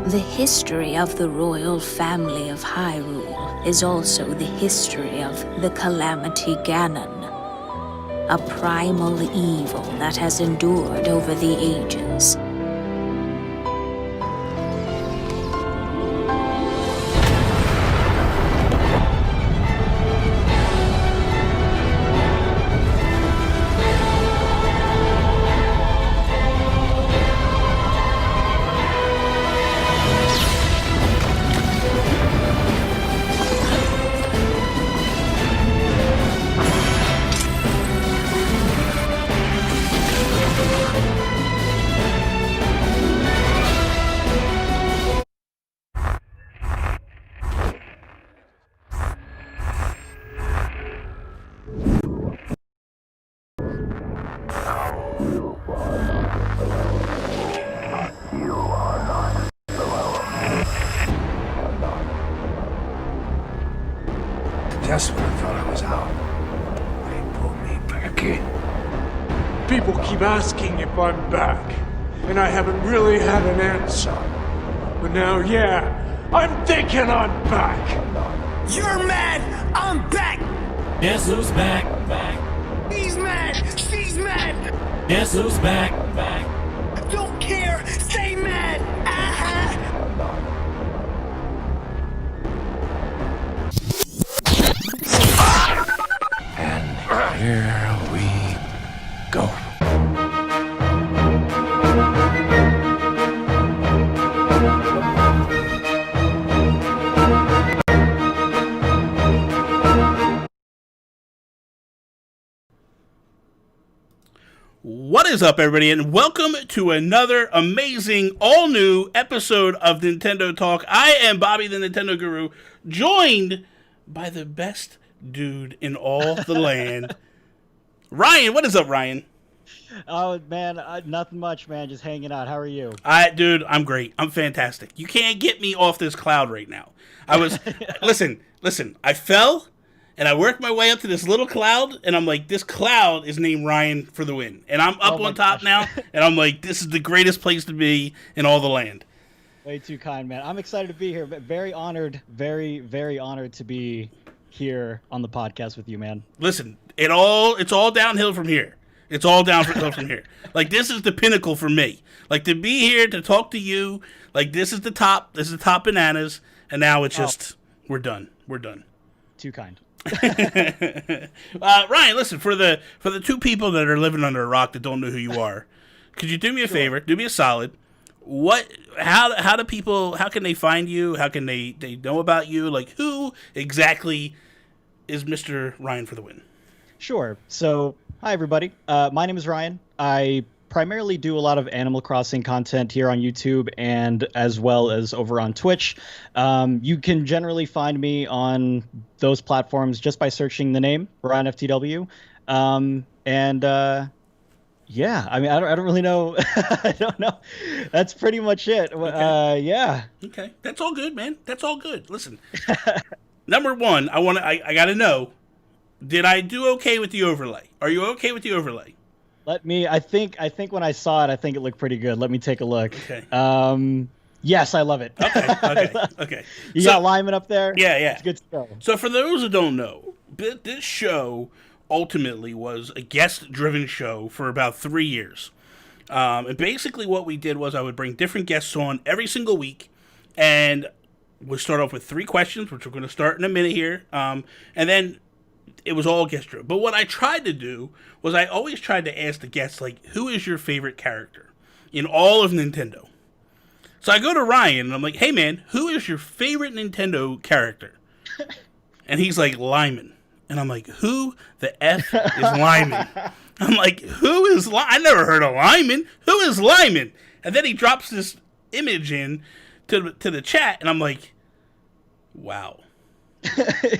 The history of the royal family of Hyrule is also the history of the Calamity Ganon, a primal evil that has endured over the ages. Just when I thought I was out, they pulled me back in. People keep asking if I'm back, and I haven't really had an answer. But now, yeah, I'm thinking I'm back. You're mad, I'm back. Guess who's back? He's mad, she's mad. Guess who's back? Don't care, stay mad. And here we go. What is up, everybody, and welcome to another amazing, all-new episode of Nintendo Talk. I am Bobby, the Nintendo Guru, joined by the best dude in all the land, Ryan. What is up, Ryan? Oh, man, nothing much, man. Just hanging out. How are you? Dude, I'm great. I'm fantastic. You can't get me off this cloud right now. I was, listen, I fell, and I worked my way up to this little cloud, and I'm like, this cloud is named Ryan for the win. And I'm up on top now, and I'm like, this is the greatest place to be in all the land. Way too kind, man. I'm excited to be here, but very honored, very, very honored to be here on the podcast with you, man. Listen, it's all downhill from here. It's all downhill from here. Like, this is the pinnacle for me. Like, to be here, to talk to you, like, this is the top bananas, and now it's just, we're done. Too kind. Ryan, listen, for the two people that are living under a rock that don't know who you are, could you do me a favor? Do me a solid. How can they find you? How can they know about you? Like, who exactly is Mr. Ryan for the win? Sure. So, hi, everybody. My name is Ryan. I primarily do a lot of Animal Crossing content here on YouTube and as well as over on Twitch. You can generally find me on those platforms just by searching the name, RyanFTW. Yeah, I mean, I don't really know. I don't know. That's pretty much it. Okay. Yeah. Okay, that's all good, man. That's all good. Listen, number one, I gotta know, did I do okay with the overlay? Are you okay with the overlay? I think when I saw it, I think it looked pretty good. Let me take a look. Okay. Yes, I love it. Okay. You got Lyman up there? Yeah. It's good to go. So for those who don't know, this show ultimately was a guest-driven show for about 3 years. And basically what we did was I would bring different guests on every single week, and we'll start off with 3 questions, which we're going to start in a minute here. And then it was all guest-driven. But what I tried to do was I always tried to ask the guests, like, who is your favorite character in all of Nintendo? So I go to Ryan, and I'm like, hey, man, who is your favorite Nintendo character? And he's like, Lyman. And I'm like, who the F is Lyman? I'm like, who is Lyman? I never heard of Lyman. Who is Lyman? And then he drops this image in to the chat, and I'm like, wow.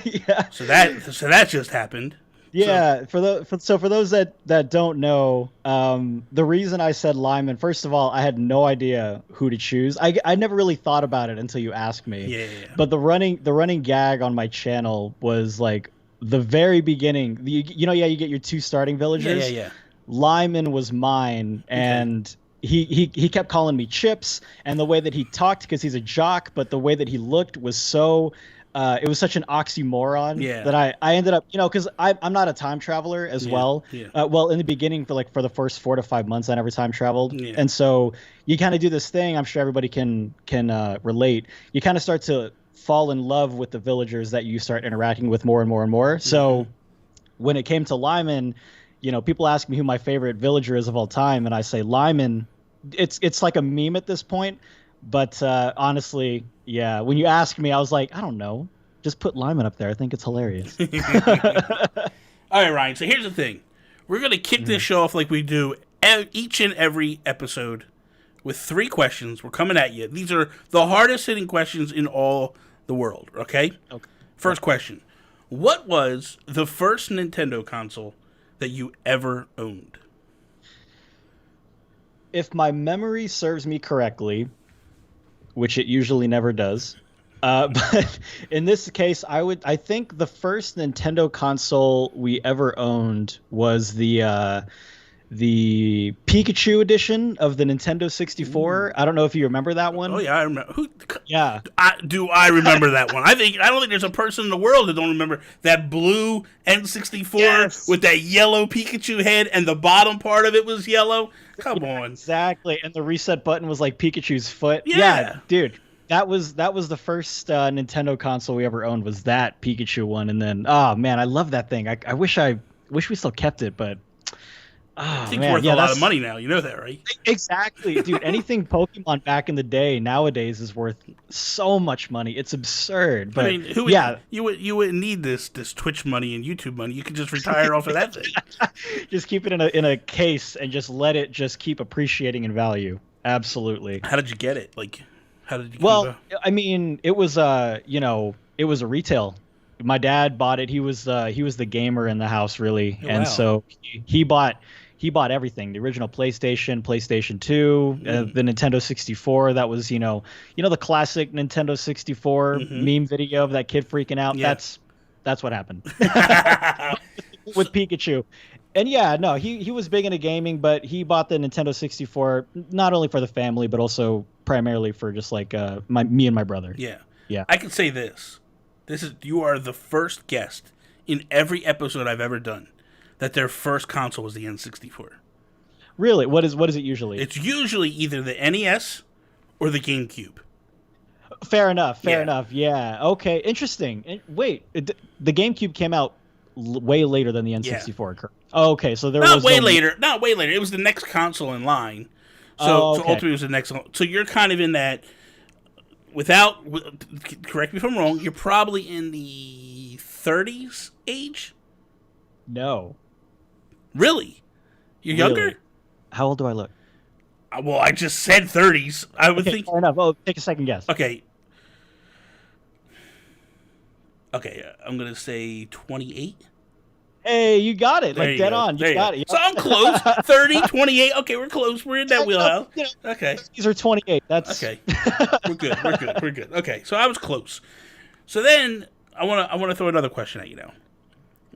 Yeah. So that just happened. Yeah. For those that don't know, the reason I said Lyman, first of all, I had no idea who to choose. I never really thought about it until you asked me. Yeah. But the running gag on my channel was like the very beginning. You get your 2 starting villagers. Yeah. Lyman was mine, and he kept calling me Chips, and the way that he talked, because he's a jock, but the way that he looked was so it was such an oxymoron that I ended up, because I'm not a time traveler as well. Well, in the beginning, for the first 4 to 5 months, I never time traveled, and so you kind of do this thing. I'm sure everybody can relate. You kind of start to fall in love with the villagers that you start interacting with more and more and more. So when it came to Lyman, people ask me who my favorite villager is of all time, and I say Lyman. It's like a meme at this point, but honestly, yeah. When you ask me, I was like, I don't know. Just put Lyman up there. I think it's hilarious. All right, Ryan. So here's the thing. We're going to kick this show off like we do each and every episode with 3 questions. We're coming at you. These are the hardest hitting questions in all the world, okay? First question. What was the first Nintendo console that you ever owned? If my memory serves me correctly, which it usually never does, but in this case, I think the first Nintendo console we ever owned was the Pikachu edition of the Nintendo 64. I don't know if you remember that one. Oh yeah, I remember. Yeah. I remember that one. I don't think there's a person in the world that don't remember that blue N64 with that yellow Pikachu head and the bottom part of it was yellow. Come on. Exactly. And the reset button was like Pikachu's foot. Yeah, dude. That was the first Nintendo console we ever owned, was that Pikachu one. And then, oh man, I love that thing. I wish we still kept it, but it's worth a lot of money now. You know that, right? Exactly, dude. Anything Pokemon back in the day nowadays is worth so much money. It's absurd. But I mean, you wouldn't need this Twitch money and YouTube money. You could just retire off of that thing. Just keep it in a case and just let it just keep appreciating in value. Absolutely. How did you get it? How did you? Well, I mean, it was it was a retail. My dad bought it. He was the gamer in the house, really, and so he bought everything: the original PlayStation, PlayStation 2, the Nintendo 64. That was the classic Nintendo 64 meme video of that kid freaking out. Yeah. That's what happened with Pikachu. And yeah, no, he was big into gaming, but he bought the Nintendo 64 not only for the family, but also primarily for just me and my brother. Yeah. I can say this. You are the first guest in every episode I've ever done that their first console was the N64. Really? What is it usually? It's usually either the NES or the GameCube. Fair enough. Yeah. Okay. Interesting. Wait, the GameCube came out way later than the N64. Yeah. Oh, okay. So there was later. Not way later. It was the next console in line. So ultimately it was the next. So you're kind of in that. Correct me if I'm wrong, you're probably in the 30s age? No. Really? You're younger? How old do I look? Well, I just said 30s. I would think. Fair enough. Oh, take a second guess. Okay, I'm going to say 28. Hey, you got it. Dead on. You got it. So I'm close. 30, 28. Okay, we're close. We're in that wheelhouse. Okay. These are 28. That's okay. We're good. Okay, so I was close. So then I want to throw another question at you now.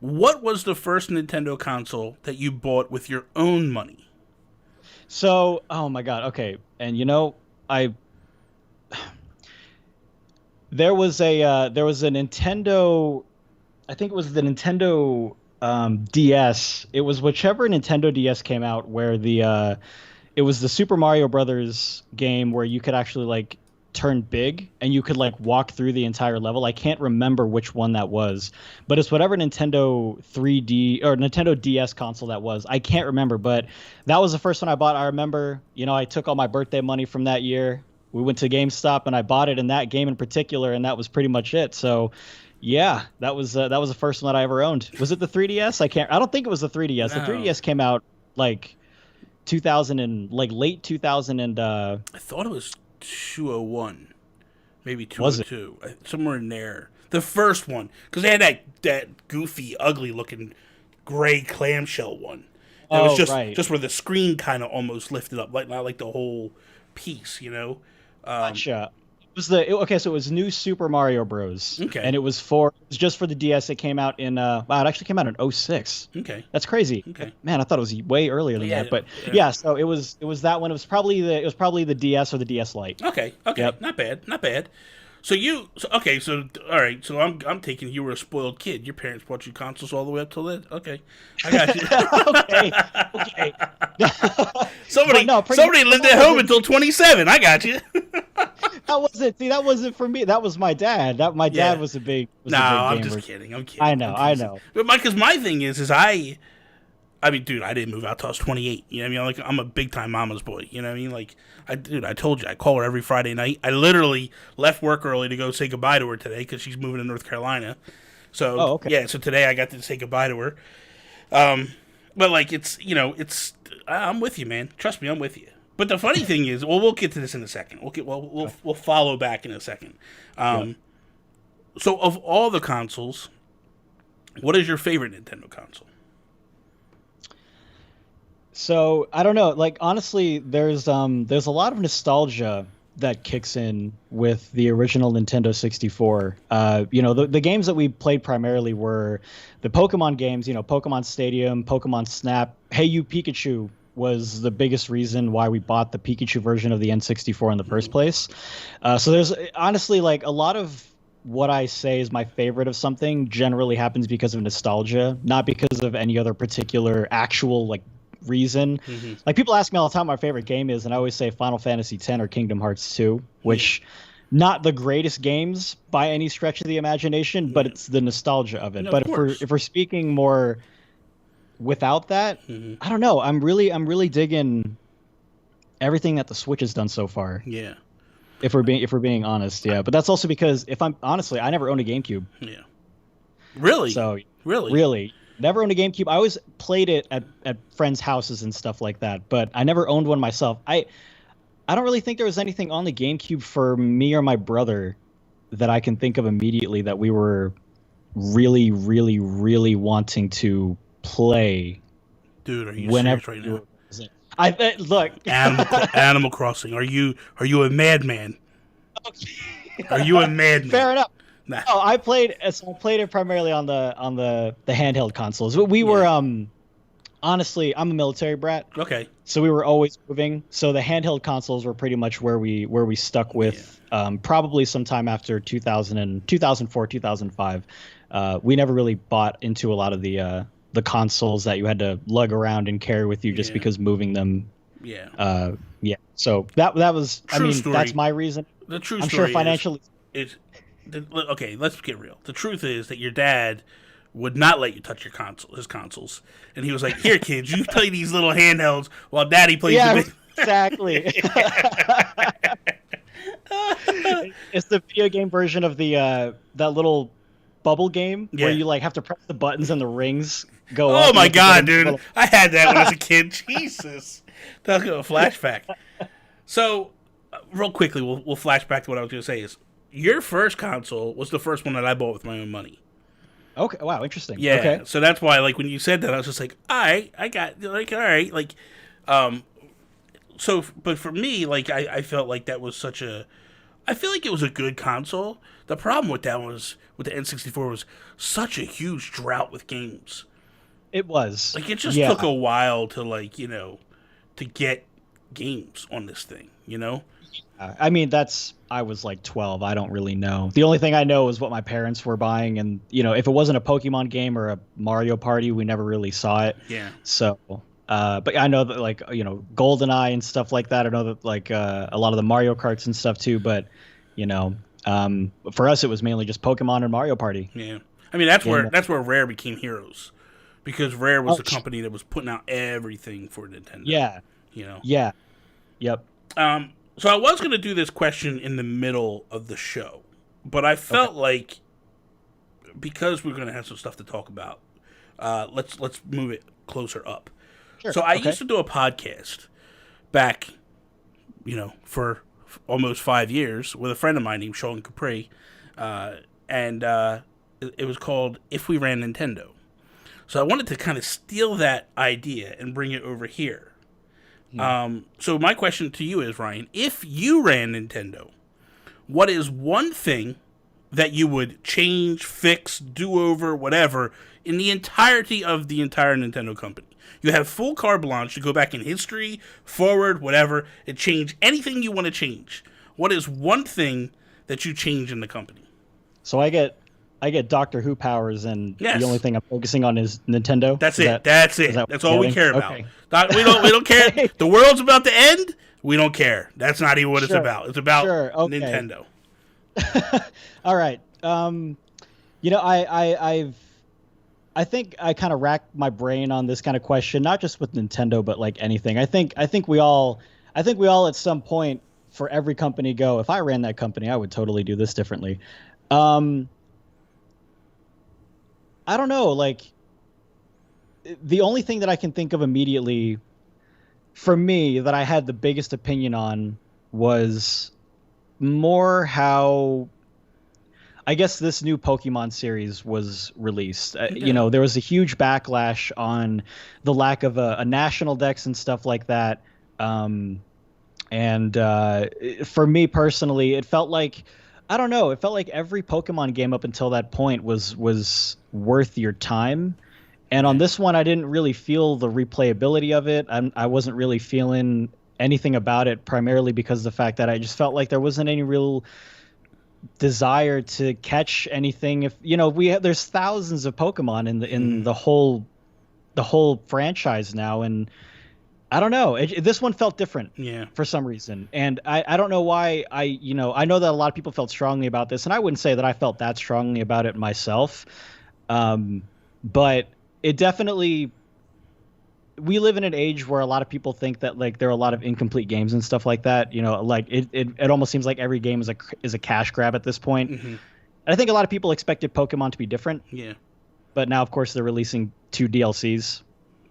What was the first Nintendo console that you bought with your own money? So, oh my God. Okay, and there was a Nintendo. I think it was the Nintendo DS. It was whichever Nintendo DS came out where it was the Super Mario Brothers game where you could actually turn big and you could walk through the entire level. I can't remember which one that was, but it's whatever Nintendo 3D or Nintendo DS console that was. I can't remember, but that was the first one I bought. I remember, I took all my birthday money from that year. We went to GameStop and I bought it in that game in particular, and that was pretty much it. So yeah, that was the first one that I ever owned. Was it the 3DS? I don't think it was the 3DS. No. The 3DS came out 2000 and late 2000 and I thought it was 201, maybe 202, somewhere in there. The first one, because they had that goofy, ugly looking gray clamshell one. That was just where the screen kind of almost lifted up, not like the whole piece, Gotcha. Okay, so it was New Super Mario Bros. Okay. And it was just for the DS. It came out in wow, it actually came out in '06. Okay. That's crazy. Okay. Man, I thought it was way earlier than that. But yeah. so it was that one. It was probably the DS or the DS Lite. Okay. Yep. Not bad. So all right. So I'm taking you were a spoiled kid. Your parents bought you consoles all the way up till then. Okay, I got you. okay. somebody lived at home until 27. I got you. That wasn't. See, that wasn't for me. That was my dad. My dad was a big. I'm just kidding. I'm kidding. I know. But because my thing is I mean, dude, I didn't move out till I was 28. You know what I mean? Like, I'm a big-time mama's boy. You know what I mean? Like, I told you, I call her every Friday night. I literally left work early to go say goodbye to her today because she's moving to North Carolina. So, yeah, so today I got to say goodbye to her. But, like, I'm with you, man. Trust me, I'm with you. But the funny thing is, we'll get to this in a second. We'll follow back in a second. So, of all the consoles, what is your favorite Nintendo console? So I don't know. Like honestly, there's a lot of nostalgia that kicks in with the original Nintendo 64. The games that we played primarily were the Pokemon games. Pokemon Stadium, Pokemon Snap. Hey You Pikachu was the biggest reason why we bought the Pikachu version of the N64 in the first place. So there's honestly like a lot of what I say is my favorite of something generally happens because of nostalgia, not because of any other particular actual like reason. Like people ask me all the time what my favorite game is, and I always say Final Fantasy X or Kingdom Hearts 2, which not the greatest games by any stretch of the imagination, but it's the nostalgia of it. But if we're speaking more without that, I don't know. I'm really digging everything that the Switch has done so far. Yeah. If we're being honest, yeah. But that's also because I never owned a GameCube. Yeah. Really? So really. Never owned a GameCube. I always played it at friends' houses and stuff like that, but I never owned one myself. I don't really think there was anything on the GameCube for me or my brother that I can think of immediately that we were really, really, really wanting to play. Dude, are you serious right now? Look. Animal Crossing. Are you a madman? Are you a madman? Fair enough. Nah. Oh, I played it primarily on the handheld consoles. We were honestly, I'm a military brat. Okay. So we were always moving. So the handheld consoles were pretty much where we stuck with. Probably sometime after 2004, 2005. We never really bought into a lot of the consoles that you had to lug around and carry with you just because moving them. Yeah. So that was. True story. That's my reason. The true I'm story sure financially. Okay, let's get real. The truth is that your dad would not let you touch his consoles, and he was like, "Here, kids, you play these little handhelds while Daddy plays the big." Exactly. It's the video game version of the that little bubble game where you like have to press the buttons and the rings go. Oh my god, dude! I had that when I was a kid. Jesus, that's a flashback. So, real quickly, we'll flash back to what I was going to say. Is your first console was the first one that I bought with my own money. Okay. Wow. Interesting. Yeah. Okay. So that's why, like, when you said that, I was just like, all right, I got, like, all right, like, so, but for me, like, I felt like that was I feel like it was a good console. The problem with that was, with the N64 was such a huge drought with games. It was. Like, it just took a while to, like, to get games on this thing, I mean, I was like 12. I don't really know. The only thing I know is what my parents were buying. And, if it wasn't a Pokemon game or a Mario Party, we never really saw it. Yeah. So, but I know that like, GoldenEye and stuff like that. I know that like a lot of the Mario Karts and stuff too. But, for us, it was mainly just Pokemon and Mario Party. Yeah. I mean, that's where Rare became heroes. Because Rare was the company that was putting out everything for Nintendo. Yeah. Yeah. Yep. So I was going to do this question in the middle of the show, but I felt like because we're going to have some stuff to talk about, let's move it closer up. Sure. So I used to do a podcast back, for almost 5 years with a friend of mine named Sean Capri, and it was called If We Ran Nintendo. So I wanted to kind of steal that idea and bring it over here. So my question to you is, Ryan, if you ran Nintendo, what is one thing that you would change, fix, do over, whatever, in the entirety of the entire Nintendo company? You have full carte blanche to go back in history, forward, whatever, and change anything you want to change. What is one thing that you change in the company? So I get Doctor Who powers, and Yes. the only thing I'm focusing on is Nintendo. That's Is it. that- That's is it. that That's what all we you're care getting? about. Okay. We don't care. Okay. The world's about to end. We don't care. That's not even what it's Sure. about. It's about Sure. Okay. Nintendo. All right. I think I kind of racked my brain on this kind of question, not just with Nintendo, but like anything. I think we all at some point, for every company, go, if I ran that company, I would totally do this differently. I don't know. Like, the only thing that I can think of immediately for me that I had the biggest opinion on was more how, I guess, this new Pokemon series was released. There was a huge backlash on the lack of a national dex and stuff like that. For me personally, it felt like, I don't know, it felt like every Pokemon game up until that point was worth your time. And on this one, I didn't really feel the replayability of it. I wasn't really feeling anything about it, primarily because of the fact that I just felt like there wasn't any real desire to catch anything. If there's thousands of Pokemon in the whole franchise now, and I don't know. This one felt different, for some reason, and I don't know why. I know that a lot of people felt strongly about this, and I wouldn't say that I felt that strongly about it myself, but it definitely. We live in an age where a lot of people think that like there are a lot of incomplete games and stuff like that. Like it almost seems like every game is a cash grab at this point. Mm-hmm. And I think a lot of people expected Pokemon to be different. Yeah. But now, of course, they're releasing 2 DLCs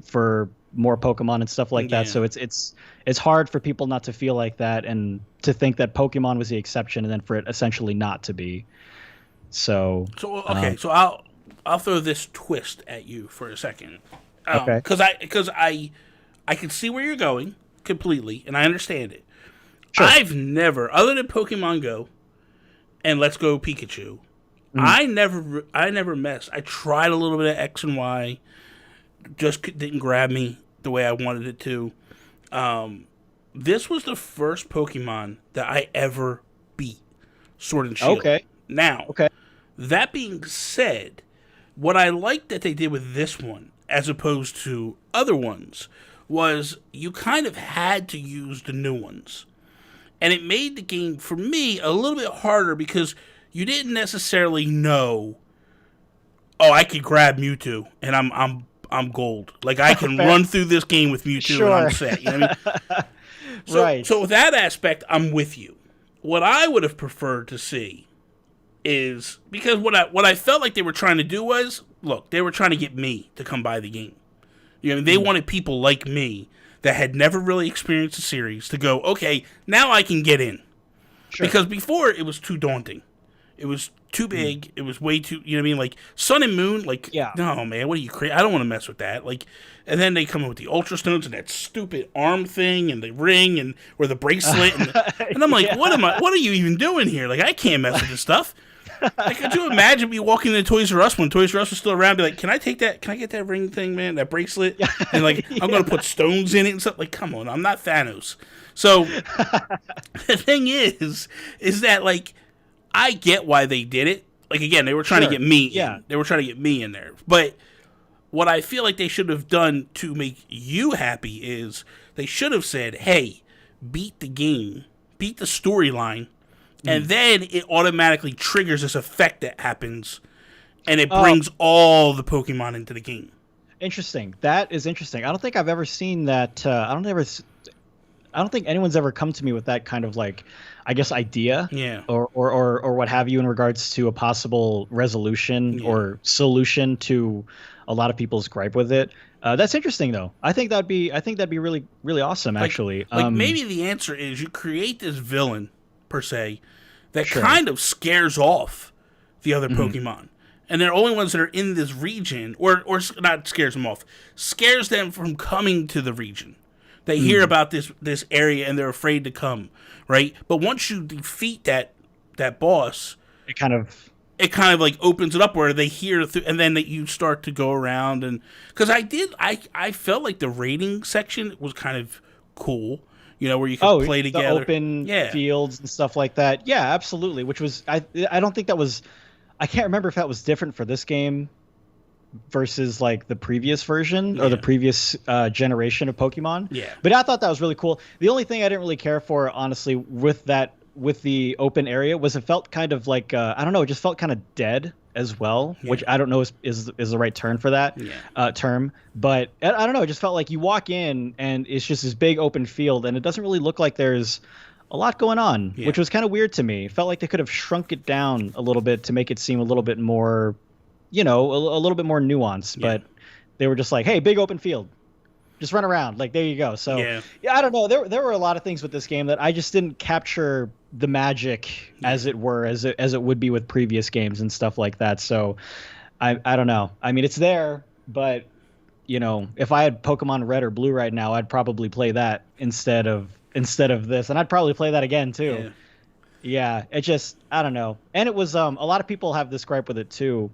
for more Pokemon and stuff like that. So it's hard for people not to feel like that and to think that Pokemon was the exception, and then for it essentially not to be. So okay. So I'll throw this twist at you for a second. Okay. Because I can see where you're going completely, and I understand it. Sure. I've never, other than Pokemon Go and Let's Go Pikachu, I never messed. I tried a little bit of X and Y, just didn't grab me the way I wanted it to. This was the first Pokemon that I ever beat, Sword and Shield. Okay. Now, that being said, what I liked that they did with this one, as opposed to other ones, was you kind of had to use the new ones. And it made the game, for me, a little bit harder because you didn't necessarily know, I could grab Mewtwo and I'm gold. Like, I can run through this game with Mewtwo and I'm set. You know what I mean? Right. So with that aspect, I'm with you. What I would have preferred to see is, because what I felt like they were trying to do was, look, they were trying to get me to come buy the game. They wanted people like me that had never really experienced the series to go, okay, now I can get in. Sure. Because before, it was too daunting. It was too big. It was way too, you know what I mean? Like, Sun and Moon, like, no, man, what are you crazy? I don't want to mess with that. Like, and then they come in with the Ultra Stones and that stupid arm thing and the ring and or the bracelet. And I'm like, what are you even doing here? Like, I can't mess with this stuff. Like, could you imagine me walking into Toys R Us when Toys R Us was still around, be like, can I take that? Can I get that ring thing, man? That bracelet? And, like, I'm going to put stones in it and stuff. Like, come on, I'm not Thanos. So, the thing is that, like, I get why they did it. Like, again, they were trying to get me in. They were trying to get me in there. But what I feel like they should have done to make you happy is they should have said, hey, beat the game, beat the storyline, and then it automatically triggers this effect that happens, and it brings all the Pokemon into the game. Interesting. That is interesting. I don't think I've ever seen that. I don't think anyone's ever come to me with that kind of, like, I guess, idea, or what have you, in regards to a possible resolution or solution to a lot of people's gripe with it. That's interesting, though. I think that'd be really, really awesome, actually. Like, maybe the answer is you create this villain, per se, that kind of scares off the other Pokemon. And they're only ones that are in this region, or not scares them off, scares them from coming to the region. They hear about this area and they're afraid to come, right? But once you defeat that that boss, It kind of like opens it up where they hear and then that you start to go around, and because I felt like the raiding section was kind of cool, where you could play together, the open fields and stuff like that. Yeah, absolutely. Which was I don't think that was, I can't remember if that was different for this game versus like the previous version or the previous generation of Pokemon. Yeah. But I thought that was really cool. The only thing I didn't really care for, honestly, with the open area was it felt kind of like I don't know, it just felt kind of dead as well, which I don't know is the right term for that term. But I don't know, it just felt like you walk in and it's just this big open field and it doesn't really look like there's a lot going on, which was kind of weird to me. It felt like they could have shrunk it down a little bit to make it seem a little bit more, a little bit more nuanced. But they were just like, hey, big open field, just run around, like there you go. So I don't know, there were a lot of things with this game that I just didn't capture the magic as it would be with previous games and stuff like that. So I don't know, I mean, it's there, but if I had Pokemon Red or Blue right now, I'd probably play that instead of this, and I'd probably play that again too. Yeah, it just, I don't know. And it was a lot of people have this gripe with it too,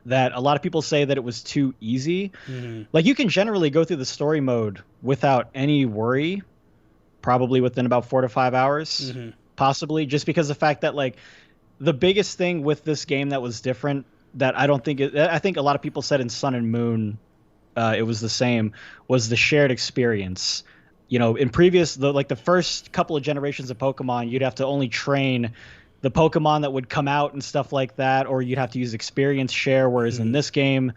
that a lot of people say that it was too easy. Like, you can generally go through the story mode without any worry, probably within about 4 to 5 hours, possibly, just because of the fact that, like, the biggest thing with this game that was different, that I think a lot of people said in Sun and Moon, it was the same, was the shared experience. In previous, the first couple of generations of Pokemon, you'd have to only train the Pokemon that would come out and stuff like that, or you'd have to use experience share, whereas in this game,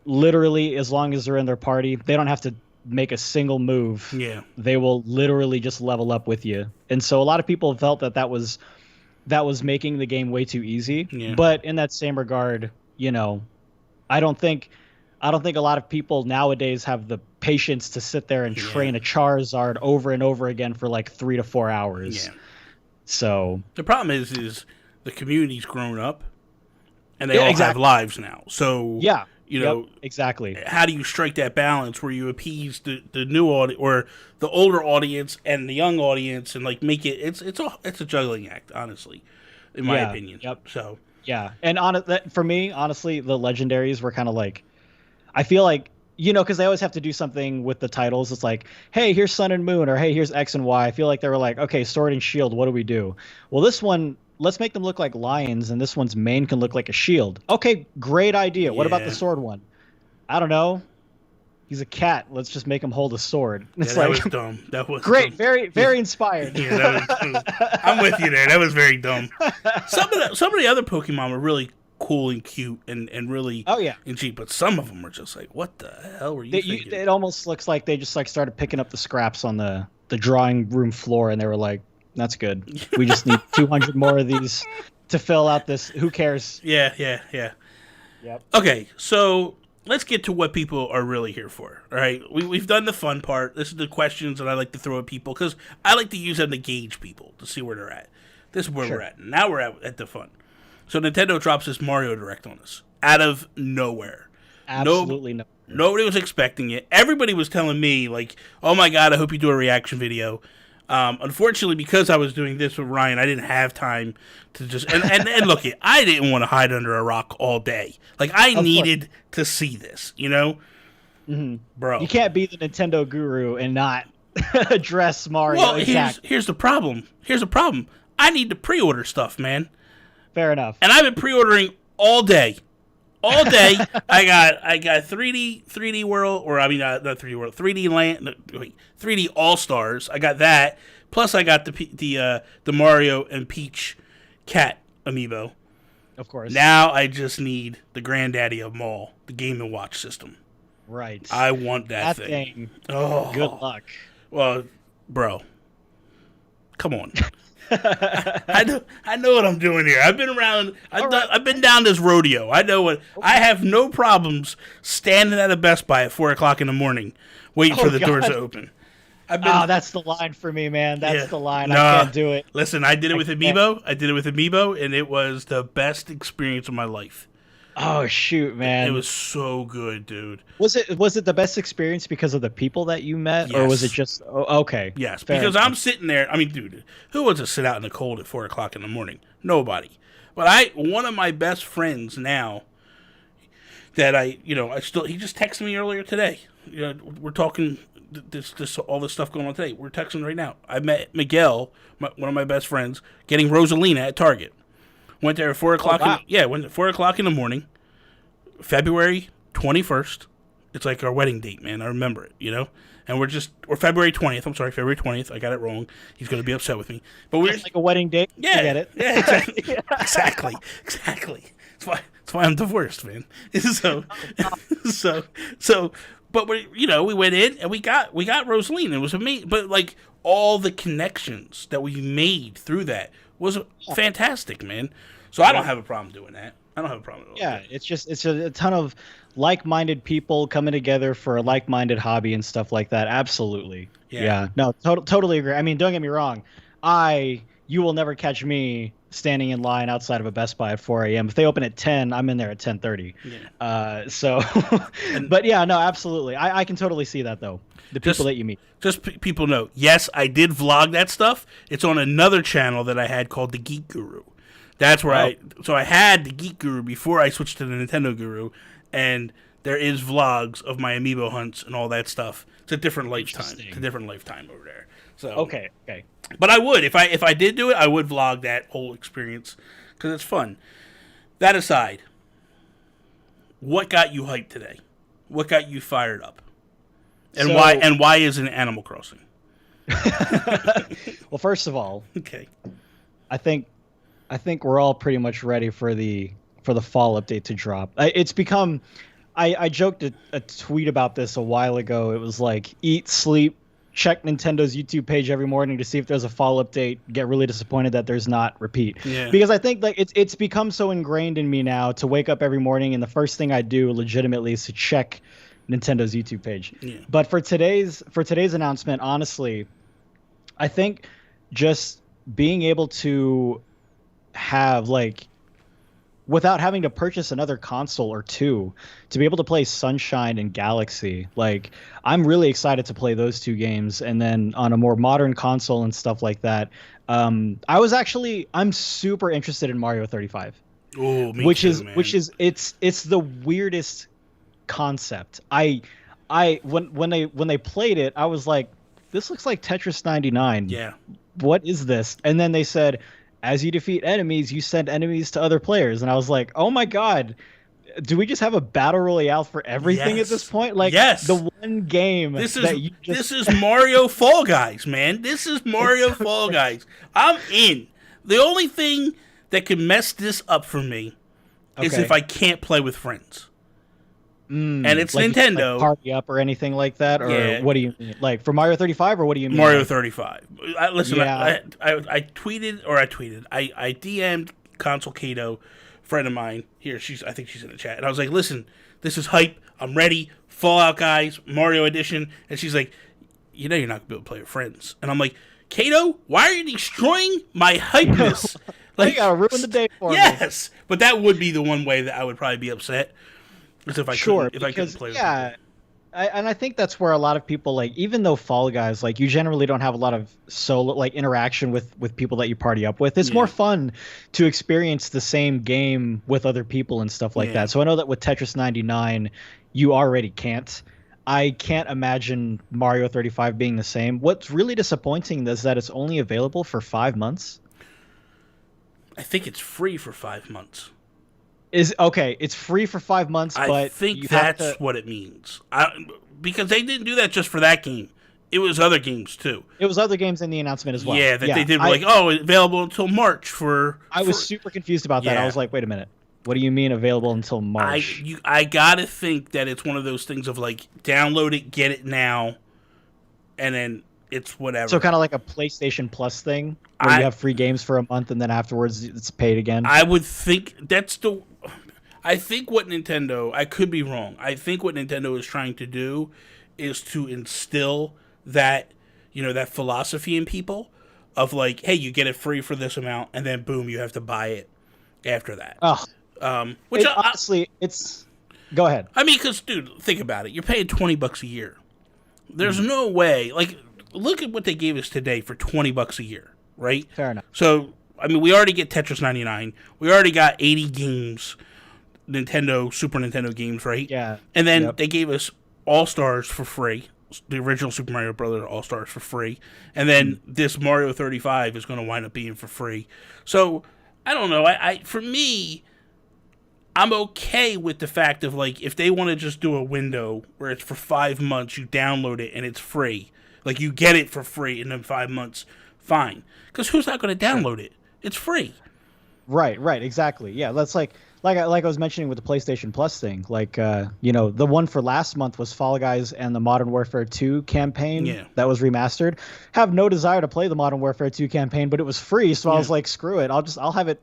literally, as long as they're in their party, they don't have to make a single move. Yeah. They will literally just level up with you. And so a lot of people felt that was making the game way too easy. Yeah. But in that same regard, I don't think a lot of people nowadays have the patience to sit there and train a Charizard over and over again for like 3 to 4 hours. Yeah. So the problem is the community's grown up and they all have lives now. So exactly. How do you strike that balance where you appease the new audience or the older audience and the young audience and like make it? It's a juggling act, honestly, in my opinion. Yep. So and for me, honestly, the legendaries were kind of like, I feel like, because they always have to do something with the titles. It's like, hey, here's Sun and Moon, or hey, here's X and Y. I feel like they were like, okay, Sword and Shield, what do we do? Well, this one, let's make them look like lions, and this one's mane can look like a shield. Okay, great idea. What about the sword one? I don't know. He's a cat. Let's just make him hold a sword. It's that was dumb. That was great. Dumb. Very, very inspired. I'm with you there. That was very dumb. Some of the other Pokemon were really cool and cute and really and cheap, but some of them are just like, what the hell were you thinking? It almost looks like they just like started picking up the scraps on the drawing room floor, and they were like, that's good, we just need 200 more of these to fill out this, who cares. Yep. Okay, so let's get to what people are really here for. All right, we've done the fun part. This is the questions that I like to throw at people because I like to use them to gauge people to see where they're at. This is where we're at. Now we're at the fun. So Nintendo drops this Mario Direct on us out of nowhere. Absolutely no. Nobody was expecting it. Everybody was telling me, like, oh my God, I hope you do a reaction video. Unfortunately, because I was doing this with Ryan, I didn't have time to just... And look, I didn't want to hide under a rock all day. Like, I needed to see this, Bro. You can't be the Nintendo guru and not address Mario. Well, here's the problem. I need to pre-order stuff, man. Fair enough. And I've been pre-ordering all day. All day. I got 3D World, or I mean not 3D World, 3D Land, 3D All Stars. I got that. Plus I got the Mario and Peach cat amiibo. Of course. Now I just need the granddaddy of them all, the Game & Watch system. Right. I want that thing. Oh. Good luck. Well, bro. Come on. I know what I'm doing here. I've been around. I've been down this rodeo. I know what. I have no problems standing at a Best Buy at 4:00 in the morning, waiting for the doors to open. That's the line for me, man. That's the line. I can't do it. Listen, I did it with Amiibo, and it was the best experience of my life. Oh shoot, man! It was so good, dude. Was it the best experience because of the people that you met, or was it just okay? Yes, because I'm sitting there. I mean, dude, who wants to sit out in the cold at 4:00 in the morning? Nobody. But one of my best friends now that I still, he just texted me earlier today. We're talking all this stuff going on today. We're texting right now. I met Miguel, one of my best friends, getting Rosalina at Target. Went there at 4 o'clock. Wow. Went at 4 o'clock in the morning, February 21st. It's like our wedding date, man. I remember it, And we're February 20th. I'm sorry, February 20th. I got it wrong. He's going to be upset with me. But we're It's like a wedding date. Yeah, I get it. Yeah, exactly. exactly. That's why I'm divorced, man. But we went in and we got Rosaline. It was amazing. But like all the connections that we made through that was fantastic, man. So I don't have a problem doing that. I don't have a problem at all. Yeah, it's a ton of like-minded people coming together for a like-minded hobby and stuff like that. Absolutely. Yeah. No, totally agree. I mean, don't get me wrong. You will never catch me standing in line outside of a Best Buy at 4 a.m. If they open at 10, I'm in there at 10:30. Yeah. But yeah, no, absolutely. I can totally see that though. The people that you meet. Just people know. Yes, I did vlog that stuff. It's on another channel that I had called The Geek Guru. That's where I had The Geek Guru before I switched to the Nintendo Guru, and there is vlogs of my amiibo hunts and all that stuff. It's a different lifetime. It's a different lifetime over there. So okay. But I would, if I did do it, I would vlog that whole experience because it's fun. That aside, what got you hyped today? What got you fired up? And why isn't it Animal Crossing? Well, first of all, okay. I think we're all pretty much ready for the fall update to drop. It's become I joked a tweet about this a while ago. It was like eat, sleep, check Nintendo's YouTube page every morning to see if there's a fall update, get really disappointed that there's not, repeat. Yeah. Because I think like it's become so ingrained in me now to wake up every morning and the first thing I do legitimately is to check Nintendo's YouTube page. Yeah. But for today's announcement, honestly, I think just being able to have like without having to purchase another console or two to be able to play Sunshine and Galaxy, like I'm really excited to play those two games. And then on a more modern console and stuff like that, I'm super interested in Mario 35. Oh, me which too, is man. it's the weirdest concept. When they played it, I was like, this looks like Tetris 99. Yeah. What is this? And then they said, as you defeat enemies, you send enemies to other players. And I was like, oh my God, do we just have a battle royale for everything at this point? Like, the one game this is Mario Fall Guys, man. This is Mario Fall Guys. I'm in. The only thing that can mess this up for me is if I can't play with friends. And it's like Nintendo. Like party up or anything like that? Or what do you mean? Like for Mario 35 or what do you mean? Mario 35. I tweeted. I DM'd Console Kato, friend of mine. Here, I think she's in the chat. And I was like, listen, this is hype. I'm ready. Fallout Guys, Mario Edition. And she's like, you're not going to be able to play with friends. And I'm like, Kato, why are you destroying my hypeness? Like, you gotta ruin the day for me. Yes. But that would be the one way that I would probably be upset. If I couldn't play with people. I think that's where a lot of people, like, even though Fall Guys, like, you generally don't have a lot of solo, like, interaction with people that you party up with. It's more fun to experience the same game with other people and stuff like that. So I know that with Tetris 99, you already can't. I can't imagine Mario 35 being the same. What's really disappointing is that it's only available for 5 months. I think it's free for 5 months. It's free for 5 months, but I think that's what it means. Because they didn't do that just for that game. It was other games too. It was other games in the announcement as well. Yeah, they did available until March for. I was super confused about that. I was like, wait a minute. What do you mean available until March? I gotta think that it's one of those things of like download it, get it now, and then it's whatever. So kind of like a PlayStation Plus thing where you have free games for a month and then afterwards it's paid again. I would think I think what Nintendo, I could be wrong. I think what Nintendo is trying to do is to instill that, that philosophy in people of like, hey, you get it free for this amount and then boom, you have to buy it after that. Honestly, it's go ahead. I mean, because dude, think about it. You're paying $20 a year. There's no way. Like, look at what they gave us today for $20 a year, right? Fair enough. So I mean, we already get Tetris 99. We already got 80 games, Super Nintendo games, right? Yeah. And then they gave us All-Stars for free, the original Super Mario Brothers All-Stars for free. And then this Mario 35 is going to wind up being for free. So, I don't know. For me, I'm okay with the fact of, like, if they want to just do a window where it's for 5 months, you download it and it's free. Like, you get it for free in them 5 months, fine. Because who's not going to download it? It's free. Right, exactly. Yeah, that's like I was mentioning with the PlayStation Plus thing. Like, the one for last month was Fall Guys and the Modern Warfare 2 campaign that was remastered. Have no desire to play the Modern Warfare 2 campaign, but it was free, so I was like, screw it. I'll have it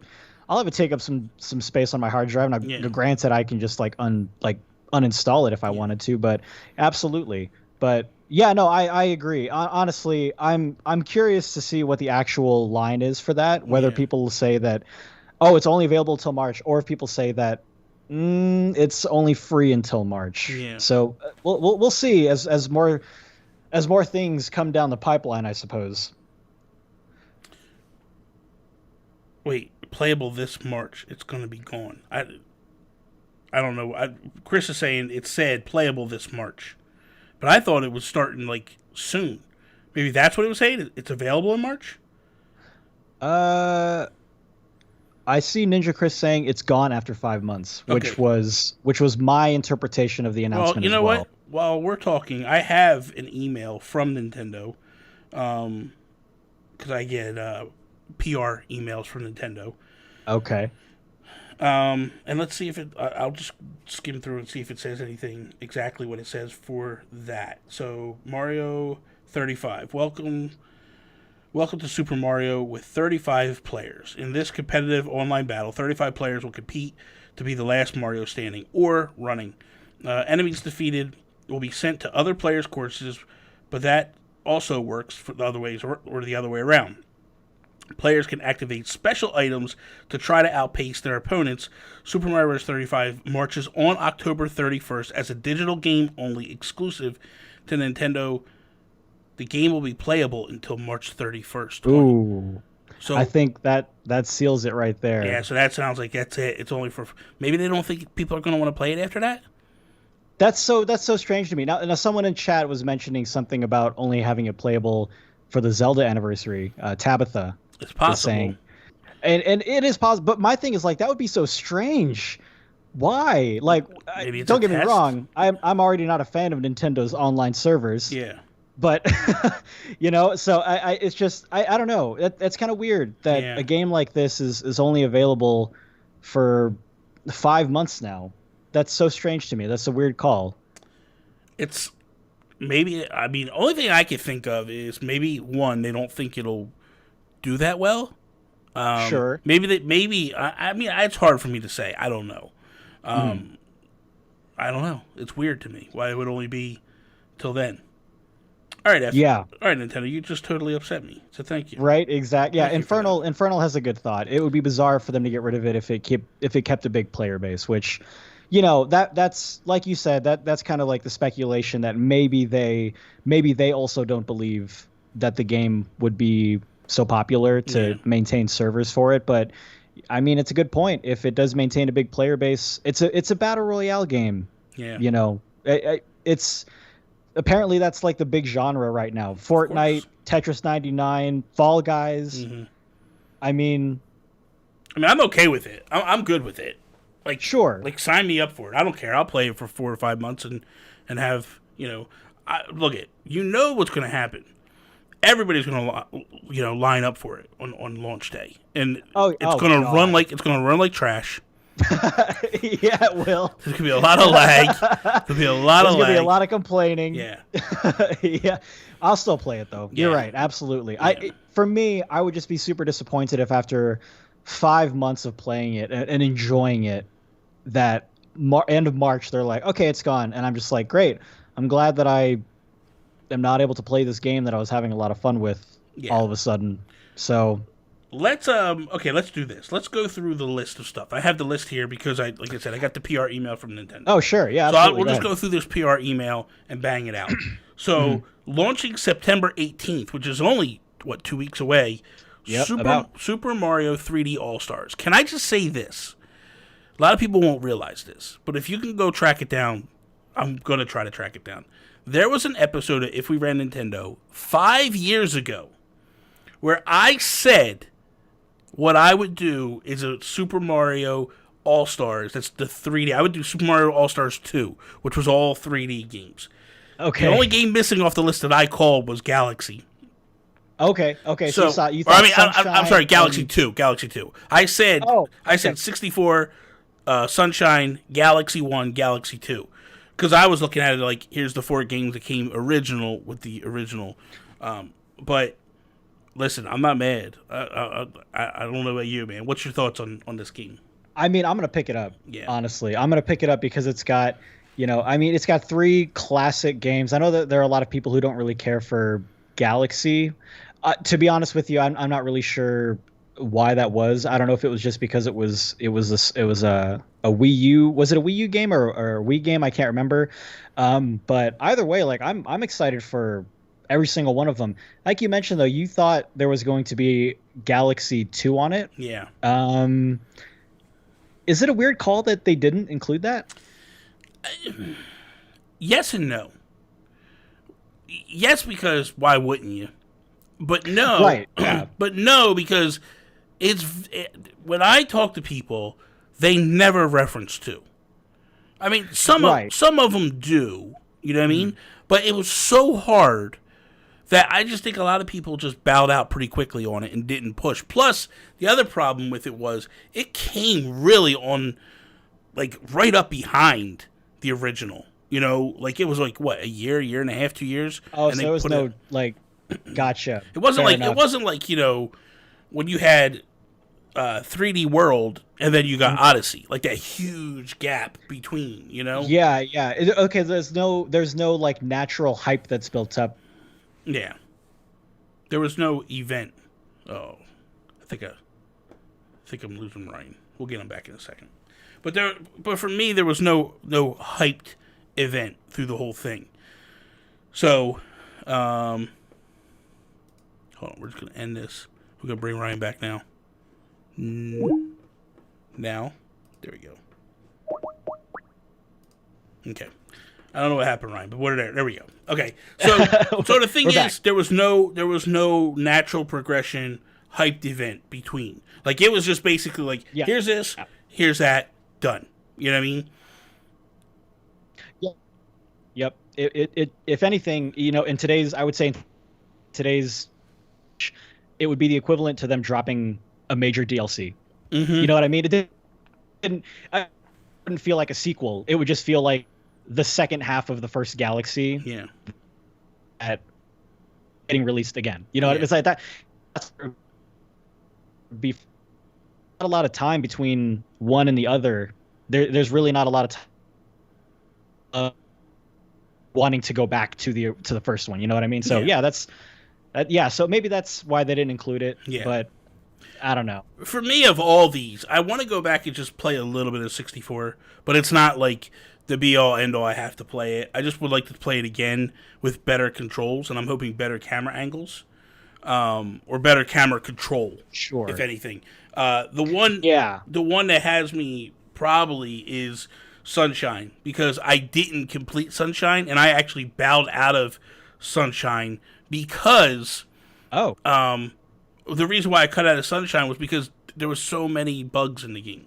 take up some space on my hard drive. And granted, I can just uninstall it if I wanted to, but absolutely. But yeah, no, I agree. Honestly, I'm curious to see what the actual line is for that. Whether people say that, oh, it's only available till March, or if people say that it's only free until March. Yeah. So we'll see as more things come down the pipeline, I suppose. Wait, playable this March? It's going to be gone. I don't know. Chris is saying it said playable this March. But I thought it was starting, like, soon. Maybe that's what it was saying? It's available in March? I see Ninja Chris saying it's gone after 5 months, which was my interpretation of the announcement. Well, you know what? While we're talking, I have an email from Nintendo, because I get PR emails from Nintendo. Okay. And let's see if I'll just skim through and see if it says anything exactly what it says for that. So, Mario 35. Welcome to Super Mario with 35 players. In this competitive online battle, 35 players will compete to be the last Mario standing or running. Enemies defeated will be sent to other players' courses, but that also works for the other ways or the other way around. Players can activate special items to try to outpace their opponents. Super Mario Bros. 35 marches on October 31st as a digital game only exclusive to Nintendo. The game will be playable until March 31st. Ooh. So I think that seals it right there. Yeah, so that sounds like that's it. It's only for... Maybe they don't think people are going to want to play it after that? That's so strange to me. Now someone in chat was mentioning something about only having it playable for the Zelda anniversary. Tabitha. It's possible. Saying, and it is possible, but my thing is, like, that would be so strange. Why? Like, don't get me wrong, I'm already not a fan of Nintendo's online servers. Yeah. But so it's just I don't know. That's kind of weird that a game like this is only available for 5 months now. That's so strange to me. That's a weird call. It's maybe, I mean, only thing I could think of is maybe one, they don't think it'll do that well. Sure. Maybe I mean, it's hard for me to say. I don't know. I don't know. It's weird to me why it would only be till then. All right, yeah. All right, Nintendo, you just totally upset me. So thank you. Right, exactly. Yeah, Infernal has a good thought. It would be bizarre for them to get rid of it if it kept a big player base, which, that's like you said, that's kind of like the speculation that maybe they also don't believe that the game would be so popular to maintain servers for it. But I mean, it's a good point. If it does maintain a big player base, it's a battle royale game. Yeah. It's apparently that's like the big genre right now. Fortnite, Tetris 99, Fall Guys. Mm-hmm. I mean, I'm okay with it. I'm good with it. Like, sure. Like, sign me up for it. I don't care. I'll play it for 4 or 5 months and have, look it. You know what's going to happen. Everybody's going to, line up for it on launch day, and it's going to run like trash. Yeah, it will. There's going to be a lot of lag. There's going to be a lot of complaining. Yeah. Yeah. I'll still play it though. You're right. Absolutely. Yeah. For me, I would just be super disappointed if after 5 months of playing it and enjoying it, that end of March they're like, okay, it's gone, and I'm just like, great. I'm glad that I am not able to play this game that I was having a lot of fun with all of a sudden. So let's do this. Let's go through the list of stuff. I have the list here because I got the PR email from Nintendo. Oh, sure. Yeah, so absolutely. we'll just go through this PR email and bang it out. So, launching September 18th, which is only 2 weeks away, Yep, about. Super Mario 3D All Stars. Can I just say this? A lot of people won't realize this, but if you can go track it down, I'm going to try to track it down. There was an episode of If We Ran Nintendo 5 years ago where I said what I would do is a Super Mario All Stars. That's the 3D. I would do Super Mario All Stars 2, which was all 3D games. Okay. The only game missing off the list that I called was Galaxy. Okay. So you thought I'm sorry, Galaxy 2. Galaxy 2. I said 64, Sunshine, Galaxy 1, Galaxy 2. Because I was looking at it like, here's the 4 games that came original with the original. But listen, I'm not mad. I don't know about you, man. What's your thoughts on this game? I mean, I'm going to pick it up, Yeah. honestly. I'm going to pick it up because it's got, it's got 3 classic games. I know that there are a lot of people who don't really care for Galaxy. To be honest with you, I'm not really sure why that was. I don't know if it was just because it was a Wii U. Was it a Wii U game or a Wii game? I can't remember. But either way, like I'm excited for every single one of them. Like you mentioned, though, you thought there was going to be Galaxy 2 on it. Yeah. Is it a weird call that they didn't include that? Yes and no. Yes, because why wouldn't you? But no. Right. Yeah. But no, because when I talk to people, they never reference 2. I mean, some of them do. You know what I mean? But it was so hard that I just think a lot of people just bowed out pretty quickly on it and didn't push. Plus, the other problem with it was it came really on, like, right up behind the original. Like, it was like, what, a year and a half, 2 years? Oh, and so there was no, like, gotcha. It wasn't Fair like, when you had 3D World and then you got Odyssey, like that huge gap between, Yeah. Okay, there's no like natural hype that's built up. Yeah. There was no event. Oh, I think I'm losing Ryan. We'll get him back in a second. But for me, there was no hyped event through the whole thing. So, hold on. We're just gonna end this. We're gonna bring Ryan back now. Now, there we go. Okay. I don't know what happened, Ryan, but there we go. Okay. So the thing is, there was no natural progression hyped event between. Like, it was just basically like, here's this, here's that, done. You know what I mean? Yep. It if anything, in today's, I would say, it would be the equivalent to them dropping a major DLC. Mm-hmm. You know what I mean? It wouldn't feel like a sequel. It would just feel like the second half of the first Galaxy. Yeah. At getting released again. It's like that. That's be not a lot of time between one and the other. There's really not a lot of time wanting to go back to the first one. You know what I mean? So so maybe that's why they didn't include it. Yeah. But I don't know. For me, of all these, I want to go back and just play a little bit of 64, but it's not like the be-all, end-all. I have to play it. I just would like to play it again with better controls, and I'm hoping better camera angles, or better camera control. Sure. If anything, the one that has me probably is Sunshine, because I didn't complete Sunshine, and I actually bowed out of Sunshine because the reason why I cut out of Sunshine was because there was so many bugs in the game.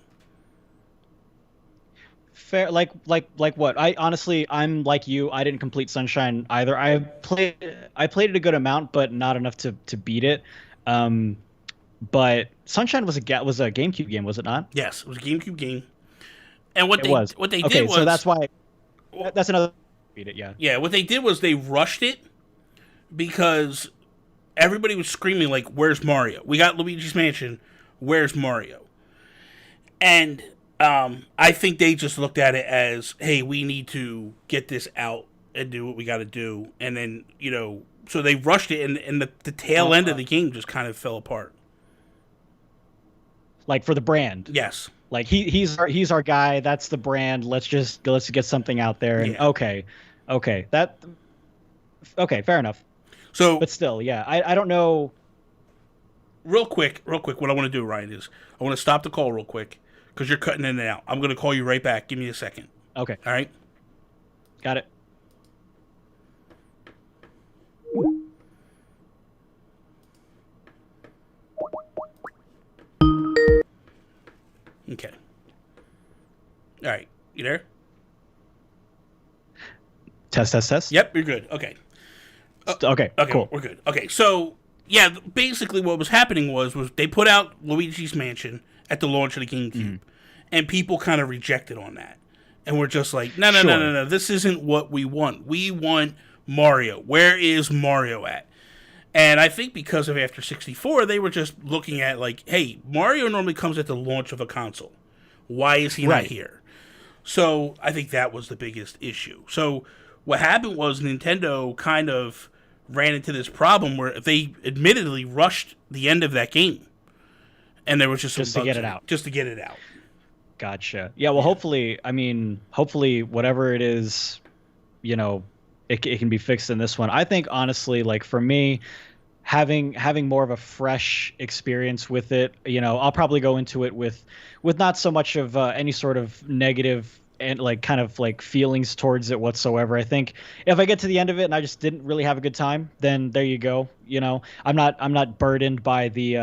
Fair, like what? I'm like you. I didn't complete Sunshine either. I played it a good amount, but not enough to beat it. But Sunshine was a GameCube game, was it not? Yes, it was a GameCube game. And what they did was, so that's why that's another beat it. Yeah, what they did was they rushed it because everybody was screaming like, "Where's Mario? We got Luigi's Mansion. Where's Mario?" And I think they just looked at it as, hey, we need to get this out and do what we got to do. And then, so they rushed it, and the tail end of the game just kind of fell apart. Like, for the brand. Yes. Like, he's our guy. That's the brand. Let's get something out there. And okay. Fair enough. So, but still, I don't know. real quick, what I want to do, Ryan, is I want to stop the call real quick because you're cutting in and out. I'm going to call you right back. Give me a second. Okay. All right? Got it. Okay. All right. You there? Test. Yep, you're good. Okay. Okay, cool. We're good. Okay, so yeah, basically what was happening was they put out Luigi's Mansion at the launch of the GameCube, and people kind of rejected on that, and we're just like, no, this isn't what we want. We want Mario. Where is Mario at? And I think because of After 64, they were just looking at like, hey, Mario normally comes at the launch of a console. Why is he not here? So I think that was the biggest issue. So what happened was Nintendo kind of ran into this problem where they admittedly rushed the end of that game, and there was just to get it out. Just to get it out. Gotcha. Yeah. Well, hopefully, whatever it is, it can be fixed in this one. I think honestly, like for me, having more of a fresh experience with it, I'll probably go into it with not so much of any sort of negative and like kind of like feelings towards it whatsoever. I think if I get to the end of it and I just didn't really have a good time, then there you go. I'm not burdened by the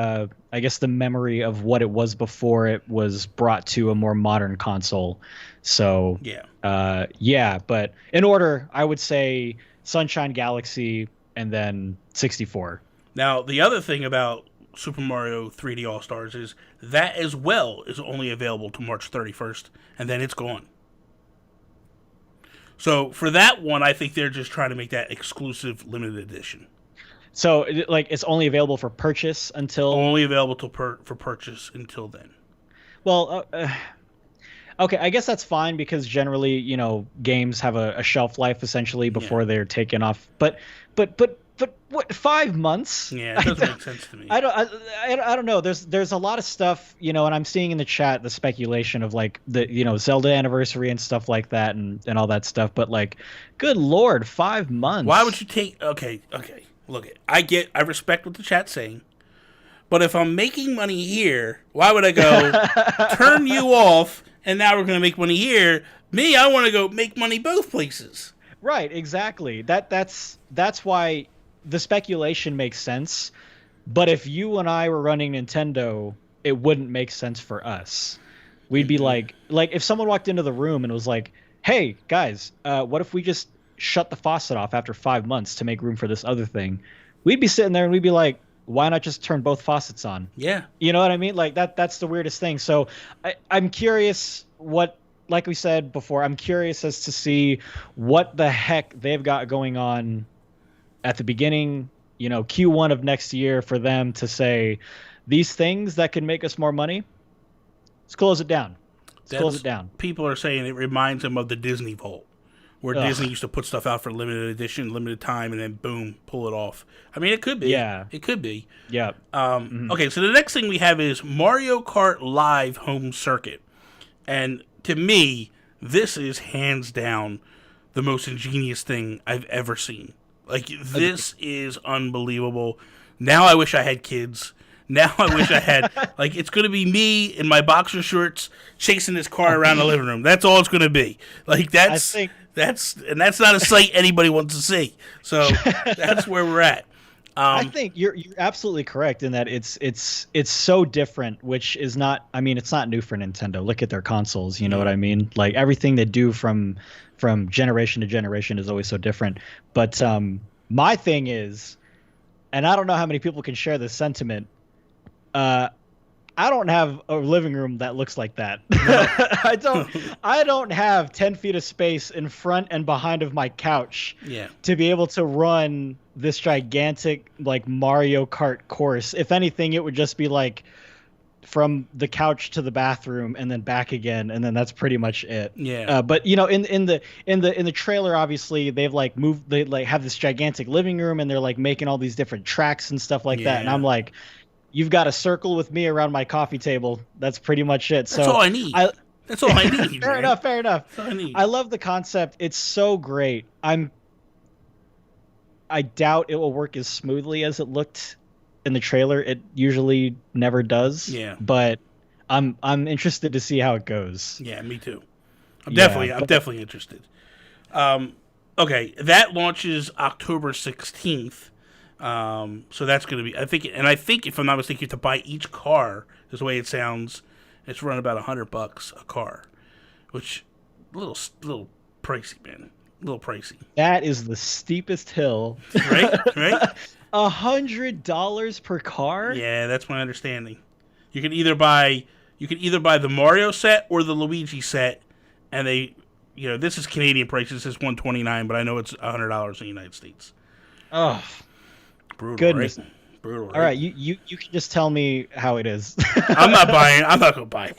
I guess the memory of what it was before it was brought to a more modern console. So yeah, but in order, I would say Sunshine Galaxy and then 64. Now, the other thing about Super Mario 3D All-Stars is that as well is only available to March 31st, and then it's gone. So for that one, I think they're just trying to make that exclusive limited edition. So like it's only available for purchase until... Only available for purchase until then. Well, okay, I guess that's fine because generally, games have a shelf life essentially before they're taken off. But what, 5 months? Yeah, it doesn't make sense to me. I don't know. There's a lot of stuff, and I'm seeing in the chat the speculation of like the Zelda anniversary and stuff like that and all that stuff. But like, good Lord, 5 months. Why would you take? Okay. Look, I respect what the chat's saying, but if I'm making money here, why would I go turn you off? And now we're going to make money here. Me, I want to go make money both places. Right, exactly. That's why the speculation makes sense. But if you and I were running Nintendo, it wouldn't make sense for us. We'd be like if someone walked into the room and was like, "Hey guys, what if we just shut the faucet off after 5 months to make room for this other thing?" We'd be sitting there and we'd be like, why not just turn both faucets on? Yeah. You know what I mean? Like that's the weirdest thing. So I'm curious like we said before, I'm curious as to see what the heck they've got going on at the beginning, Q1 of next year for them to say these things that can make us more money. Let's close it down. Close it down. People are saying it reminds them of the Disney Vault, where Disney used to put stuff out for limited edition, limited time, and then boom, pull it off. I mean, it could be. Yeah. It could be. Yeah. Okay, so the next thing we have is Mario Kart Live Home Circuit. And to me, this is hands down the most ingenious thing I've ever seen. Like, this is unbelievable. Now I wish I had kids. Now I wish I had, like, it's going to be me in my boxer shorts chasing this car around the living room. That's all it's going to be. Like, that's not a sight anybody wants to see. So that's where we're at. I think you're absolutely correct in that it's so different, which is not, I mean, it's not new for Nintendo. Look at their consoles, you know what I mean? Like everything they do from generation to generation is always so different. But my thing is, and I don't know how many people can share this sentiment, I don't have a living room that looks like that. No. I don't have 10 feet of space in front and behind of my couch to be able to run this gigantic like Mario Kart course. If anything, it would just be like from the couch to the bathroom and then back again, and then that's pretty much it. Yeah. But in the trailer, obviously they've like moved. They like have this gigantic living room, and they're like making all these different tracks and stuff like that. And I'm like, you've got a circle with me around my coffee table. That's pretty much it. That's all I need. That's all I need. Fair enough. That's all I need. I love the concept. It's so great. I doubt it will work as smoothly as it looked in the trailer. It usually never does. Yeah. But I'm interested to see how it goes. Yeah, me too. I'm Yeah, definitely interested. Okay, that launches October 16th. So that's going to be, I think if I'm not mistaken, you have to buy each car. Is the way it sounds. It's running about $100 a car, which a little pricey, man. A little pricey. That is the steepest hill. Right? $100 per car? Yeah, that's my understanding. You can either buy the Mario set or the Luigi set, and this is Canadian prices. This is $129, but I know it's $100 in the United States. Oh, brutal, goodness. Right? Brutal. All right, you can just tell me how it is. I'm not buying. I'm not gonna buy it.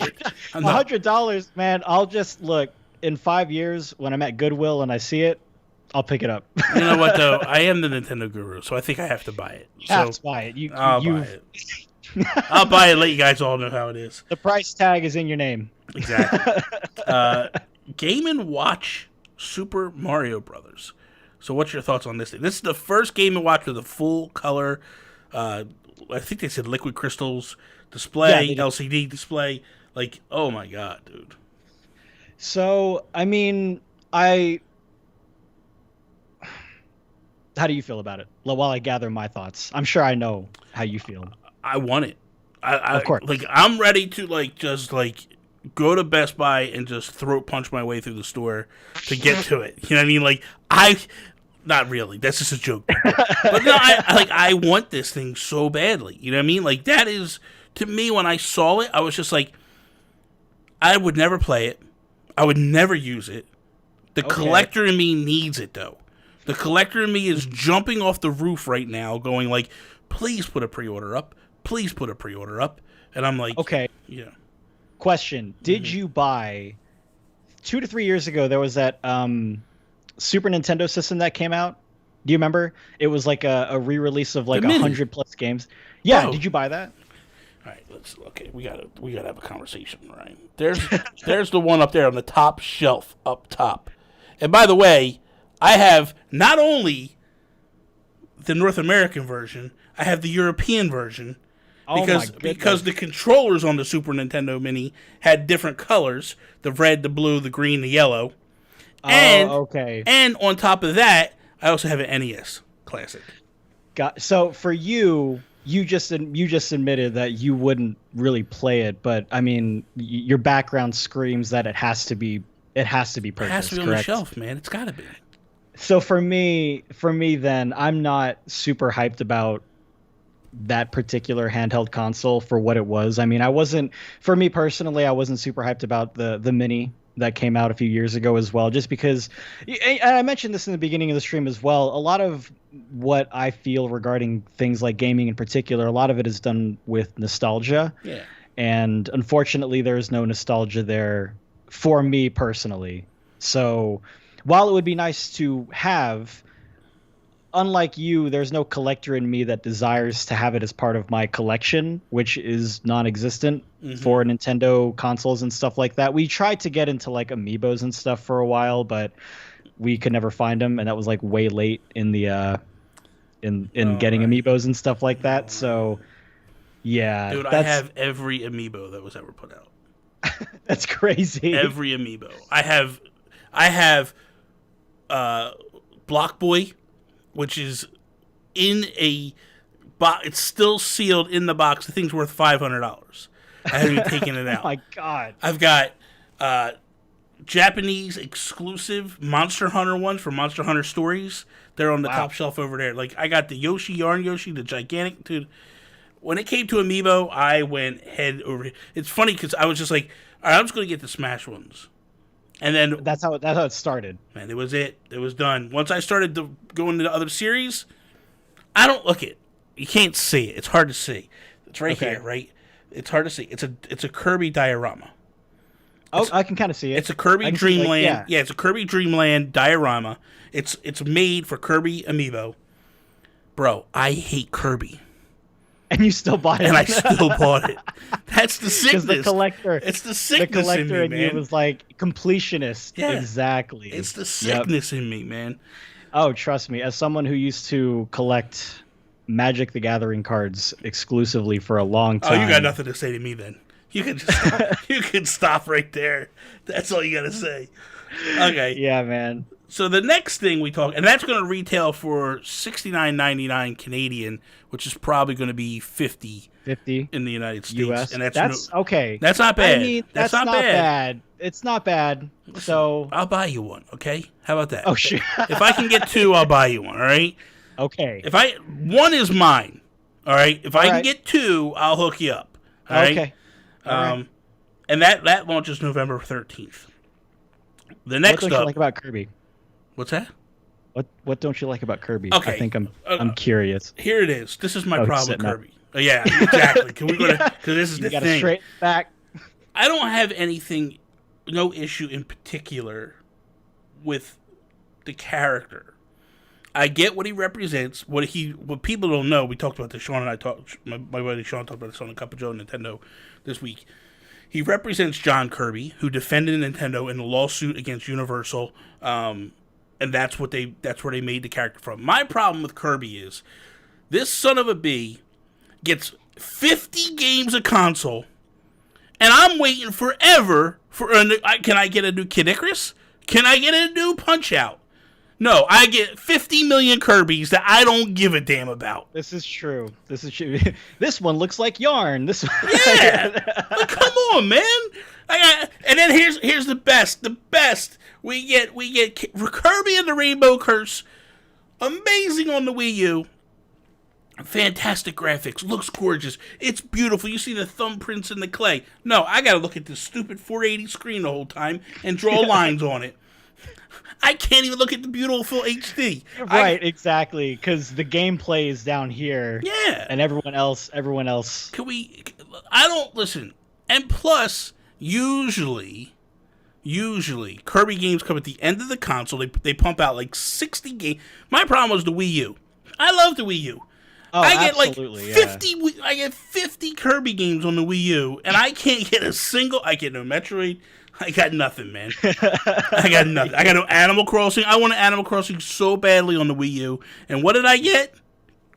$100, man. I'll just look in 5 years when I'm at Goodwill and I see it. I'll pick it up. You know what though? I am the Nintendo guru, so I think I have to buy it. You have to buy it. I'll buy it. I'll buy it. Let you guys all know how it is. The price tag is in your name. Exactly. Game & Watch Super Mario Brothers. So what's your thoughts on this thing? This is the first Game & Watch with a full color, I think they said liquid crystals display, LCD display. Like, oh my god, dude. So, I mean, how do you feel about it? While I gather my thoughts. I'm sure I know how you feel. I want it. Of course. Like, I'm ready to, just go to Best Buy and just throat punch my way through the store to get to it. You know what I mean? Like, not really. That's just a joke. But no, I want this thing so badly. You know what I mean? Like, that is, to me, when I saw it, I was just like, I would never play it. I would never use it. The collector in me needs it, though. The collector in me is jumping off the roof right now, going like, please put a pre-order up. Please put a pre-order up. And I'm like, okay. Yeah. Question. Did you buy, 2 to 3 years ago, there was that Super Nintendo system that came out? Do you remember? It was like a re-release of like 100 plus games. Yeah, Did you buy that? All right, we gotta have a conversation, right? There's the one up there on the top shelf up top. And by the way, I have not only the North American version, I have the European version. Because the controllers on the Super Nintendo Mini had different colors: the red, the blue, the green, the yellow. And on top of that, I also have an NES Classic. So for you just admitted that you wouldn't really play it, but I mean, your background screams that it has to be purchased. It has to be on the shelf, man. It's got to be. So for me, then I'm not super hyped about that particular handheld console for what it was. I mean, for me personally, I wasn't super hyped about the Mini that came out a few years ago as well, just because, and I mentioned this in the beginning of the stream as well, a lot of what I feel regarding things like gaming in particular, a lot of it is done with nostalgia. Yeah. And unfortunately, there is no nostalgia there for me personally. So while it would be nice to have, unlike you, there's no collector in me that desires to have it as part of my collection, which is non-existent for Nintendo consoles and stuff like that. We tried to get into like amiibos and stuff for a while, but we could never find them, and that was like way late in the getting amiibos and stuff like that. So yeah, dude, I have every amiibo that was ever put out. That's crazy. Every amiibo. I have Block Boy, which is in a box. It's still sealed in the box. The thing's worth $500. I haven't even taken it out. Oh my god! I've got Japanese exclusive Monster Hunter ones for Monster Hunter Stories. They're on the top shelf over there. Like, I got the Yarn Yoshi, the gigantic dude. When it came to amiibo, I went head over. It's funny because I was just like, all right, I'm just gonna get the Smash ones. And then that's how it started. Man, it was it. It was done. Once I started to go into the other series, I don't look it. You can't see it. It's hard to see. It's right here, right? It's hard to see. It's a Kirby diorama. I can kind of see it. It's a Kirby Dreamland. Yeah, it's a Kirby Dreamland diorama. It's made for Kirby amiibo. Bro, I hate Kirby. And you still bought it. And I still bought it. That's the sickness. The collector. It's the sickness in me, man. It was like completionist. Yeah, exactly. It's the sickness in me, man. Oh, trust me. As someone who used to collect Magic the Gathering cards exclusively for a long Oh, time. you got nothing to say to me then. You can just you can stop right there. That's all you got to say. Okay. Yeah, man. So the next thing we talk, and that's going to retail for $69.99 Canadian, which is probably going to be $50 in the United States. US. And That's okay. That's not bad. I mean, that's not bad. It's not bad. Listen, so I'll buy you one. Okay, how about that? Oh shit. If I can get two, I'll buy you one. All right. Okay. One is mine. All right. If I can right. get two, I'll hook you up. All right. Okay. All right. And that launches November 13th. The next what don't up. you like about Kirby? What's that? What don't you like about Kirby? Okay. I think I'm curious. Here it is. This is my problem with sitting up. Kirby. Oh, yeah, exactly. Can we go to? Because this is You the got thing. a straight back. I don't have anything, no issue in particular with the character. I get what he represents. What people don't know. We talked about this. Sean and I talked. My buddy Sean talked about this on the Cup of Joe Nintendo this week. He represents John Kirby, who defended Nintendo in a lawsuit against Universal, and that's where they made the character from. My problem with Kirby is this son of a bee gets 50 games of console, and I'm waiting forever for can I get a new Kid Icarus? Can I get a new Punch Out? No, I get 50 million Kirbys that I don't give a damn about. This is true. This one looks like yarn. This one. Yeah, like, come on, man. And then here's the best. The best we get Kirby and the Rainbow Curse, amazing on the Wii U. Fantastic graphics, looks gorgeous. It's beautiful. You see the thumbprints in the clay. No, I gotta look at this stupid 480 screen the whole time and draw lines on it. I can't even look at the beautiful HD. Right, exactly, because the gameplay is down here. Yeah. And everyone else. I don't listen. And plus, usually Kirby games come at the end of the console. They pump out like 60 games. My problem was the Wii U. I love the Wii U. Oh, I get absolutely, like 50. Yeah. I get 50 Kirby games on the Wii U, and I can't get a single. I get no Metroid. I got nothing, man. I got nothing. I got no Animal Crossing. I wanted Animal Crossing so badly on the Wii U, and what did I get?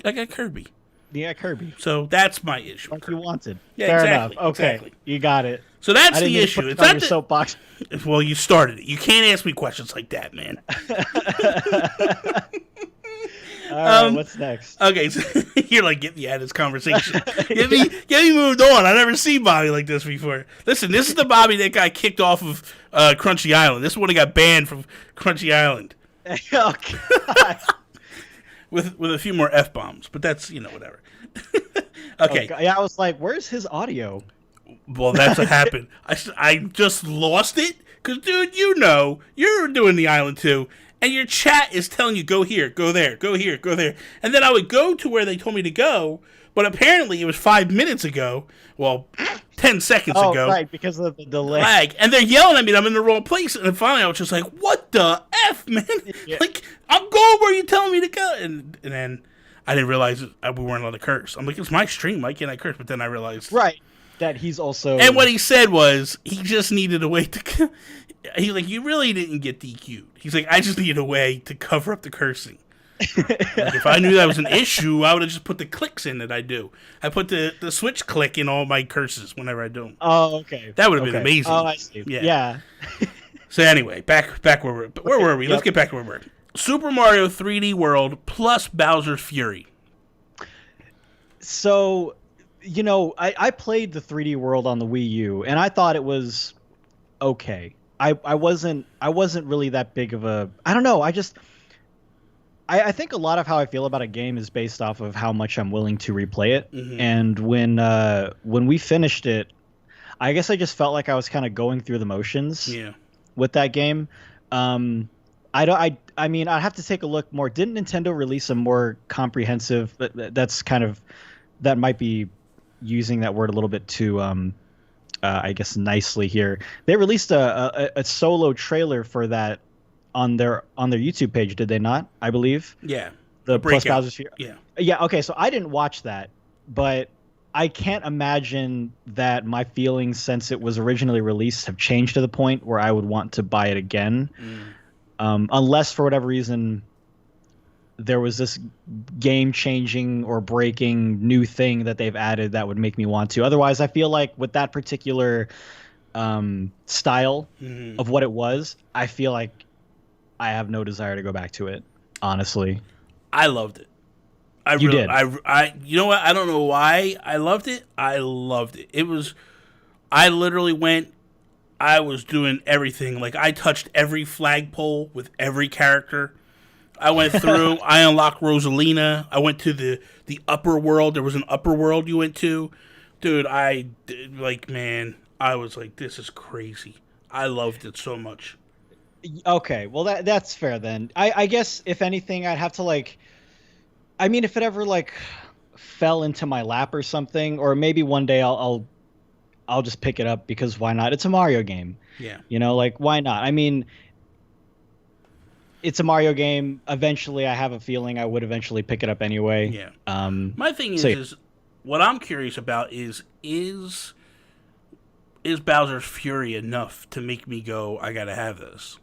I got Kirby. Yeah, Kirby. So that's my issue. Like you wanted. Yeah, Fair exactly. enough. Okay, Exactly. you got it. So that's I didn't the mean to issue. put It's on not your the soapbox. Well, you started it. You can't ask me questions like that, man. All right, what's next? Okay, so you're like, get me out of this conversation. Get me moved on. I never seen Bobby like this before. Listen, this is the Bobby that got kicked off of Crunchy Island. This one that got banned from Crunchy Island. Oh, God. with a few more F-bombs, but that's, whatever. Okay. Oh, yeah, I was like, where's his audio? Well, that's what happened. I just lost it. Because, dude, you're doing the island too. And your chat is telling you, go here, go there, go here, go there. And then I would go to where they told me to go, but apparently it was 5 minutes ago. Well, 10 seconds ago. Oh, right, because of the delay. Lag. And they're yelling at me that I'm in the wrong place. And then finally I was just like, what the F, man? Yeah. Like, I'm going where you're telling me to go. And then I didn't realize that we weren't allowed to curse. I'm like, it's my stream. Why can't I curse? But then I realized. Right. That he's also. And what he said was, he just needed a way to. He's like, you really didn't get DQ'd. He's like, I just needed a way to cover up the cursing. Like, if I knew that was an issue, I would have just put the clicks in that I do. I put the switch click in all my curses whenever I do them. Oh, okay. That would have been amazing. Oh, I see. Yeah. So anyway, back where were we? Let's get back to where we were. Super Mario 3D World plus Bowser's Fury. So, I played the 3D World on the Wii U, and I thought it was okay. I wasn't really that big of a. I don't know. I think a lot of how I feel about a game is based off of how much I'm willing to replay it. Mm-hmm. And when we finished it, I guess I just felt like I was kind of going through the motions. Yeah. With that game, I mean, I'd have to take a look more. Didn't Nintendo release a more comprehensive? That might be using that word a little bit too. I guess nicely here. They released a solo trailer for that on their YouTube page, did they not? I believe. Yeah. The plus Bowser's Fury. Yeah. Yeah. Okay. So I didn't watch that, but I can't imagine that my feelings since it was originally released have changed to the point where I would want to buy it again, unless for whatever reason there was this game-changing or breaking new thing that they've added that would make me want to. Otherwise, I feel like with that particular style of what it was, I feel like I have no desire to go back to it, honestly. I loved it. You did. You know what? I don't know why I loved it. I loved it. I literally went, I was doing everything. Like, I touched every flagpole with every character. I went through, I unlocked Rosalina. I went to the upper world. There was an upper world you went to. Dude, I was like, this is crazy. I loved it so much. Okay, well that's fair then. I guess if anything, I'd have to like, I mean, if it ever like fell into my lap or something, or maybe one day I'll just pick it up because why not? It's a Mario game. Yeah. You know, like why not? I mean, it's a Mario game. Eventually, I have a feeling I would eventually pick it up anyway. Yeah. My thing is what I'm curious about is Bowser's Fury enough to make me go, I gotta have this?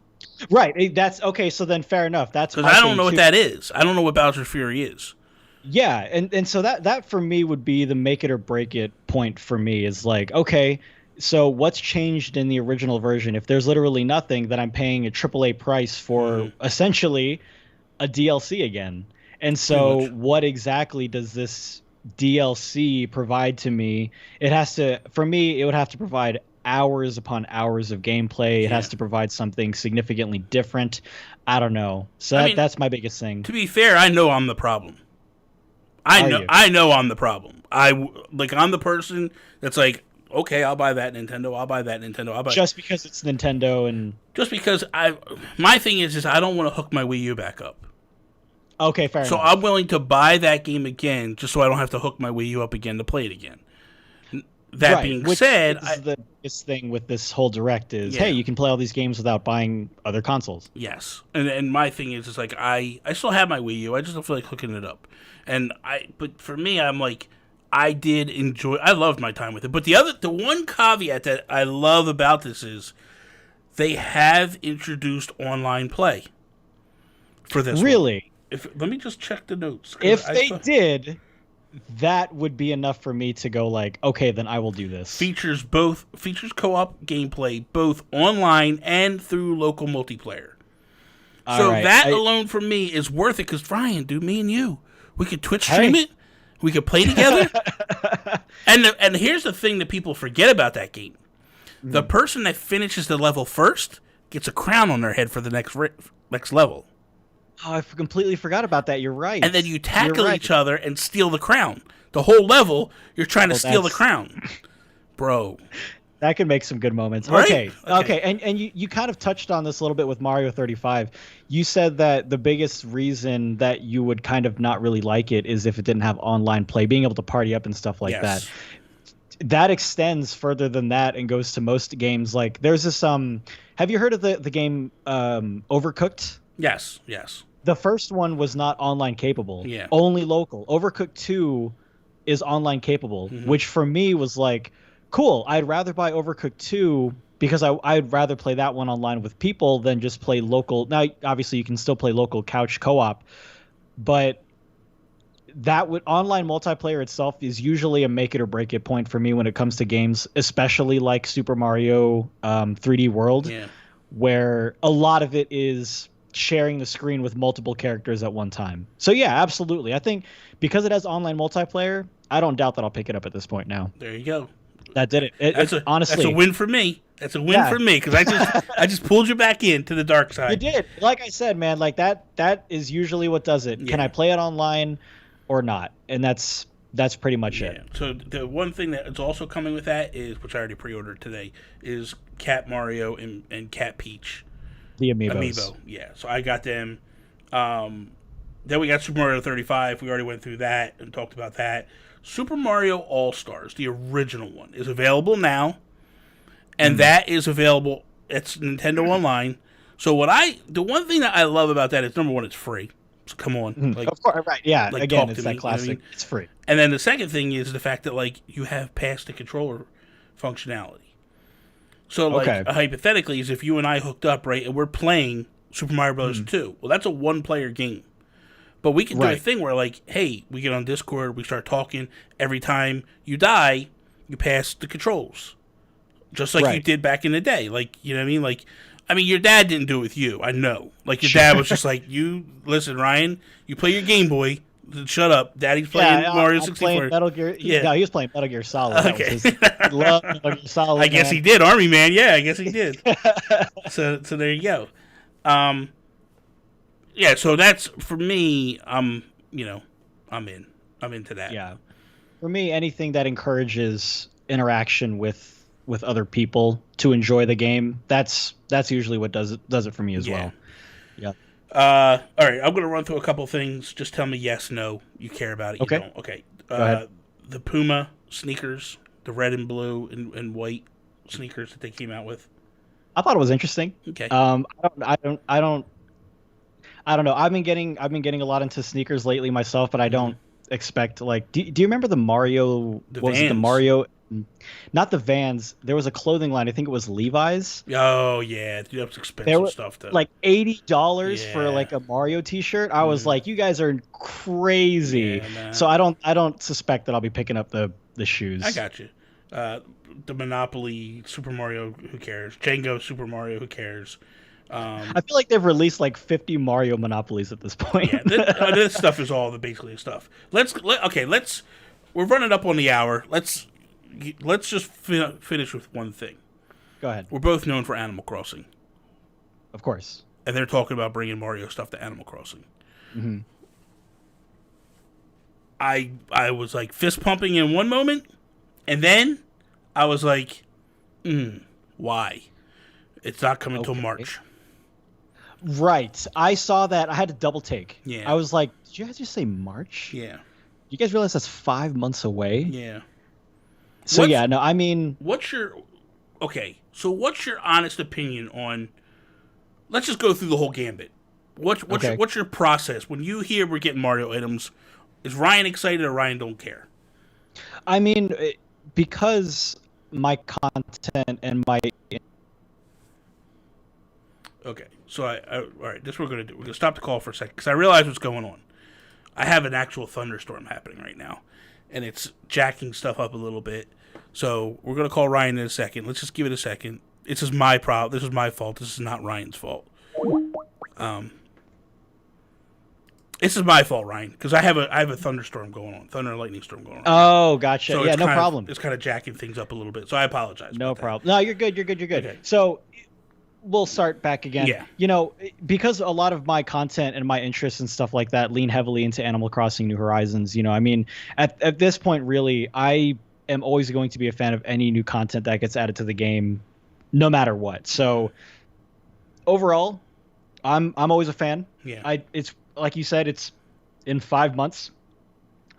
Right. That's okay. So then, fair enough. That's because I don't know what that is. I don't know what Bowser's Fury is. Yeah, and so that for me would be the make it or break it point for me. Is like, okay, so what's changed in the original version? If there's literally nothing, then I'm paying a AAA price for essentially a DLC again. And so what exactly does this DLC provide to me? It has to, for me, it would have to provide hours upon hours of gameplay. It has to provide something significantly different. I don't know. So that's my biggest thing. To be fair, I know I'm the problem. I know I'm the problem. I'm the person that's like, okay, I'll buy that Nintendo. I'll buy that Nintendo. I'll buy just because it's Nintendo and just because my thing is I don't want to hook my Wii U back up. Okay, fair enough. So I'm willing to buy that game again just so I don't have to hook my Wii U up again to play it again. That being said, the biggest thing with this whole Direct is, hey, you can play all these games without buying other consoles. Yes, and my thing is like I still have my Wii U. I just don't feel like hooking it up. But for me, I'm like, I loved my time with it. But the one caveat that I love about this is they have introduced online play for this. Really? Let me just check the notes. If they did, that would be enough for me to go like, okay, then I will do this. Features co-op gameplay both online and through local multiplayer. That alone for me is worth it because Ryan, dude, me and you, we could Twitch stream it. We could play together. And here's the thing that people forget about that game. The person that finishes the level first gets a crown on their head for the next level. Oh, I completely forgot about that. You're right. And then you tackle each other and steal the crown. The whole level, you're trying to steal the crown. Bro. That could make some good moments. Right? Okay. And you kind of touched on this a little bit with Mario 35. You said that the biggest reason that you would kind of not really like it is if it didn't have online play, being able to party up and stuff like that. That extends further than that and goes to most games. Like there's this have you heard of the game Overcooked? Yes. The first one was not online capable. Yeah. Only local. Overcooked 2 is online capable, which for me was like, cool. I'd rather buy Overcooked 2 because I'd rather play that one online with people than just play local. Now, obviously, you can still play local couch co-op, but online multiplayer itself is usually a make it or break it point for me when it comes to games, especially like Super Mario 3D World, where a lot of it is sharing the screen with multiple characters at one time. So yeah, absolutely. I think because it has online multiplayer, I don't doubt that I'll pick it up at this point now. There you go. That did it. Honestly, that's a win for me. That's a win for me because I just pulled you back into the dark side. You did. Like I said, man, like that is usually what does it. Yeah. Can I play it online or not? And that's pretty much it. So the one thing that is also coming with that is, which I already pre-ordered today, is Cat Mario and Cat Peach. The Amiibos. Amiibo, yeah. So I got them. Then we got Super Mario 35. We already went through that and talked about that. Super Mario All-Stars, the original one, is available now. And that is available. It's Nintendo Online. So the one thing that I love about that is, number one, it's free. So come on. Like, of course, right. Yeah, like, again, it's that that classic. You know what I mean? It's free. And then the second thing is the fact that, like, you have past the controller functionality. So, like, hypothetically, is if you and I hooked up, right, and we're playing Super Mario Bros. 2, well, that's a one-player game. But we can do a Right. thing where, like, hey, we get on Discord, we start talking. Every time you die, you pass the controls. Just like you Right. did back in the day. Like, you know what I mean? Like, I mean, your dad didn't do it with you. I know. Like, your dad was just like, you, listen, Ryan, you play your Game Boy. Shut up. Daddy's playing Mario 64. Playing Metal Gear. Yeah. No, he was playing Metal Gear Solid. Okay. He loved Metal Gear Solid. I guess man. he did. Army Man. Yeah, I guess he did. So there you go. Yeah, so that's, for me, I'm into that. Yeah. For me, anything that encourages interaction with other people to enjoy the game, that's usually what does it for me as well. Yeah. All right, I'm gonna run through a couple things. Just tell me yes, no. You care about it. You Okay. don't. Okay. Go ahead. The Puma sneakers, the red and blue and white sneakers that they came out with. I thought it was interesting. Okay. I don't know. I've been getting a lot into sneakers lately myself, but I don't expect like. Do you remember the Mario? The what was it, the Vans. Mario? Not the Vans. There was a clothing line. I think it was Levi's. Oh yeah, dude, that's expensive There was stuff though. like $80 for Yeah. like a Mario T-shirt. I was like, you guys are crazy. Yeah, man. So I don't suspect that I'll be picking up the shoes. I got you. The Monopoly Super Mario, who cares? Django Super Mario, who cares? I feel like they've released like 50 Mario Monopolies at this point. Yeah, this stuff is all the basically stuff. We're running up on the hour. Let's just finish with one thing. Go ahead. We're both known for Animal Crossing, Of course. and they're talking about bringing Mario stuff to Animal Crossing. Mm-hmm. I was like fist pumping in one moment, and then I was like, why? It's not coming till Okay. March. Right. I saw that. I had to double take. Yeah. I was like, did you guys just say March? Yeah, You guys realize that's 5 months away? yeah. So What's- yeah, no, I mean, What's your honest opinion on? Let's just go through the whole gambit. What's your process when you hear we're getting Mario items? Is Ryan excited or Ryan don't care? I mean, because my content and my Okay, so all right. This is what we're gonna do. We're gonna stop the call for a second because I realize what's going on. I have an actual thunderstorm happening right now, and it's jacking stuff up a little bit. So we're gonna call Ryan in a second. Let's just give it a second. This is my problem. This is my fault. This is not Ryan's fault. This is my fault, Ryan, because I have a thunderstorm going on, thunder and lightning storm going on. Oh, gotcha. So Yeah, it's no kind of- problem. It's kind of jacking things up a little bit, so I apologize. No about that. problem. No, you're good. You're good. You're good. Okay. So we'll start back again. Yeah. You know, because a lot of my content and my interests and stuff like that lean heavily into Animal Crossing New Horizons. You know, I mean, at this point, really, I am always going to be a fan of any new content that gets added to the game, no matter what. So overall, I'm always a fan. Yeah. It's like you said, it's in 5 months.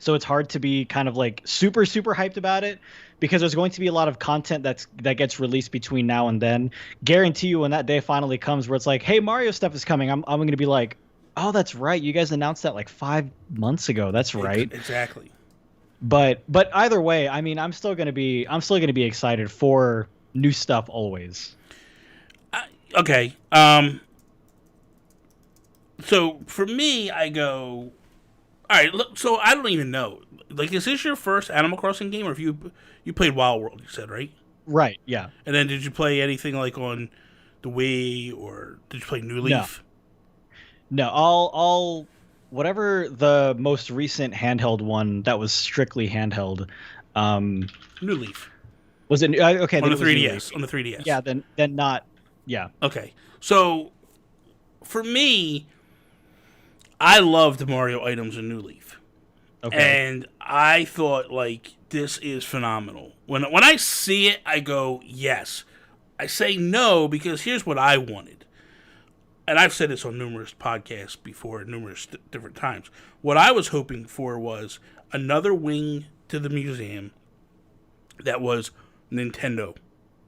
So it's hard to be kind of like super hyped about it because there's going to be a lot of content that gets released between now and then. Guarantee you when that day finally comes where it's like, hey, Mario stuff is coming, I'm going to be like, oh, that's right. You guys announced that like 5 months ago. That's right. Exactly. But either way, I mean, I'm still going to be excited for new stuff always. Okay. So for me, I go. All right. Look, so I don't even know. Like, is this your first Animal Crossing game, or if you played Wild World? You said, right? Right. Yeah. And then did you play anything like on the Wii, or did you play New Leaf? No, I'll whatever the most recent handheld one that was strictly handheld. New Leaf Was it okay? on then the it was New 3DS. Leaf. On the 3DS. Yeah. Then not. Yeah. Okay. So for me, I loved Mario items in New Leaf. Okay. And I thought, like, this is phenomenal. When I see it, I go, yes. I say no because here's what I wanted. And I've said this on numerous podcasts before, numerous different times. What I was hoping for was another wing to the museum that was Nintendo.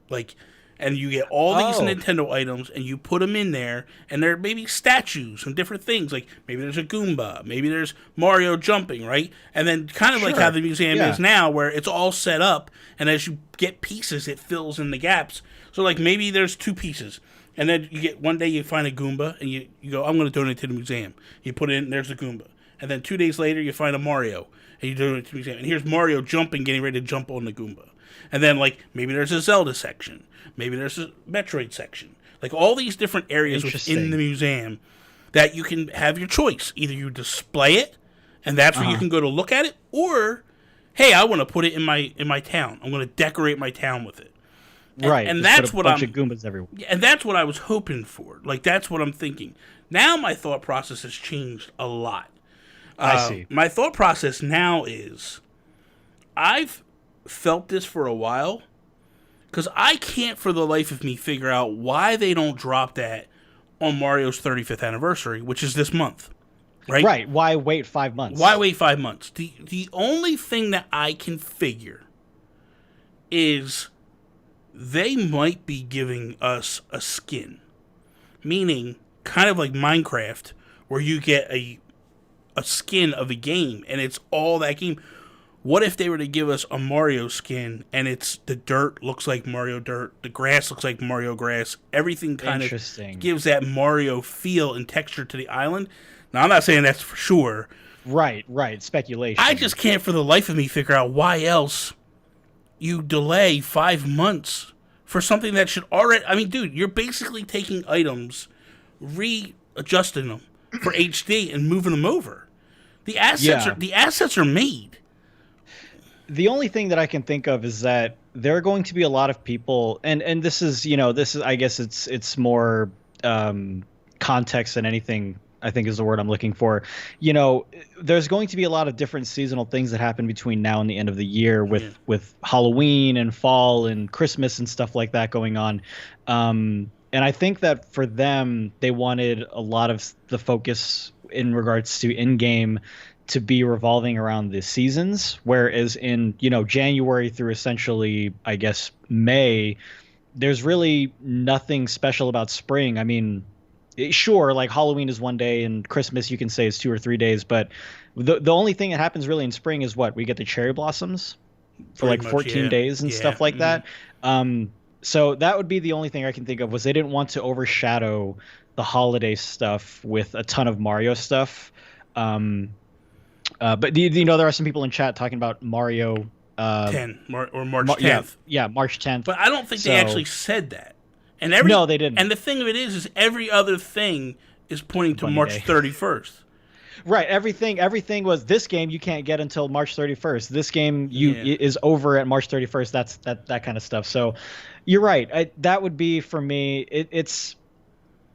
Like, and you get all these Nintendo items, and you put them in there, and there may be statues and different things. Like, maybe there's a Goomba, maybe there's Mario jumping, right? And then kind of like how the museum is now, where it's all set up, and as you get pieces, it fills in the gaps. So, like, maybe there's 2 pieces, and then you get one day you find a Goomba, and you go, I'm going to donate to the museum. You put it in, there's the Goomba. and then 2 days later you find a Mario, and you do it to the museum, and here's Mario jumping, getting ready to jump on the Goomba. And then, like, maybe there's a Zelda section. Maybe there's a Metroid section. Like, all these different areas within the museum that you can have your choice. Either you display it, and that's where you can go to look at it, or, hey, I want to put it in my town. I'm going to decorate my town with it. And that's what bunch of Goombas everywhere. And that's what I was hoping for. Like, that's what I'm thinking. Now my thought process has changed a lot. I see. My thought process now is, I've felt this for a while, because I can't for the life of me figure out why they don't drop that on Mario's 35th anniversary, which is this month. Right? Why wait 5 months? Why wait 5 months? The only thing that I can figure is they might be giving us a skin. Meaning, kind of like Minecraft, where you get a skin of a game, and it's all that game. What if they were to give us a Mario skin, and it's the dirt looks like Mario dirt, the grass looks like Mario grass, everything kind of gives that Mario feel and texture to the island? Now, I'm not saying that's for sure. Right, speculation. I just can't for the life of me figure out why else you delay 5 months for something that should already... I mean, dude, you're basically taking items, readjusting them for HD and moving them over. The assets are made. The only thing that I can think of is that there are going to be a lot of people, and this is I guess it's more context than anything, I think is the word I'm looking for. There's going to be a lot of different seasonal things that happen between now and the end of the year with Halloween and fall and Christmas and stuff like that going on. And I think that for them, they wanted a lot of the focus in regards to in-game to be revolving around the seasons, whereas in January through essentially, I guess, May, there's really nothing special about spring. I mean, sure, like Halloween is 1 day and Christmas you can say is 2 or 3 days, but the only thing that happens really in spring is what we get the cherry blossoms for like 14 days and stuff like that. So that would be the only thing I can think of, was they didn't want to overshadow the holiday stuff with a ton of Mario stuff. But there are some people in chat talking about Mario 10 or March 10th. Yeah, March 10th. But I don't think they actually said that. And no, they didn't. And the thing of it is every other thing is pointing to March 31st. Right. Everything was, this game you can't get until March 31st. This game is over at March 31st. That's that kind of stuff. So you're right. That would be for me. It's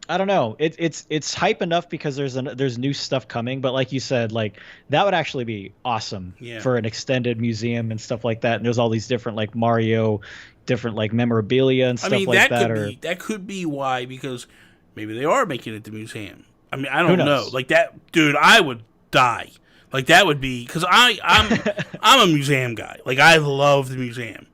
I don't know. It's hype enough because there's new stuff coming, but like you said, like that would actually be awesome for an extended museum and stuff like that. And there's all these different like Mario, different like memorabilia and stuff like that. That could be why, because maybe they are making it the museum. I mean, I don't know. Like that, dude, I would die. Like that would be, because I'm a museum guy. Like I love the museum.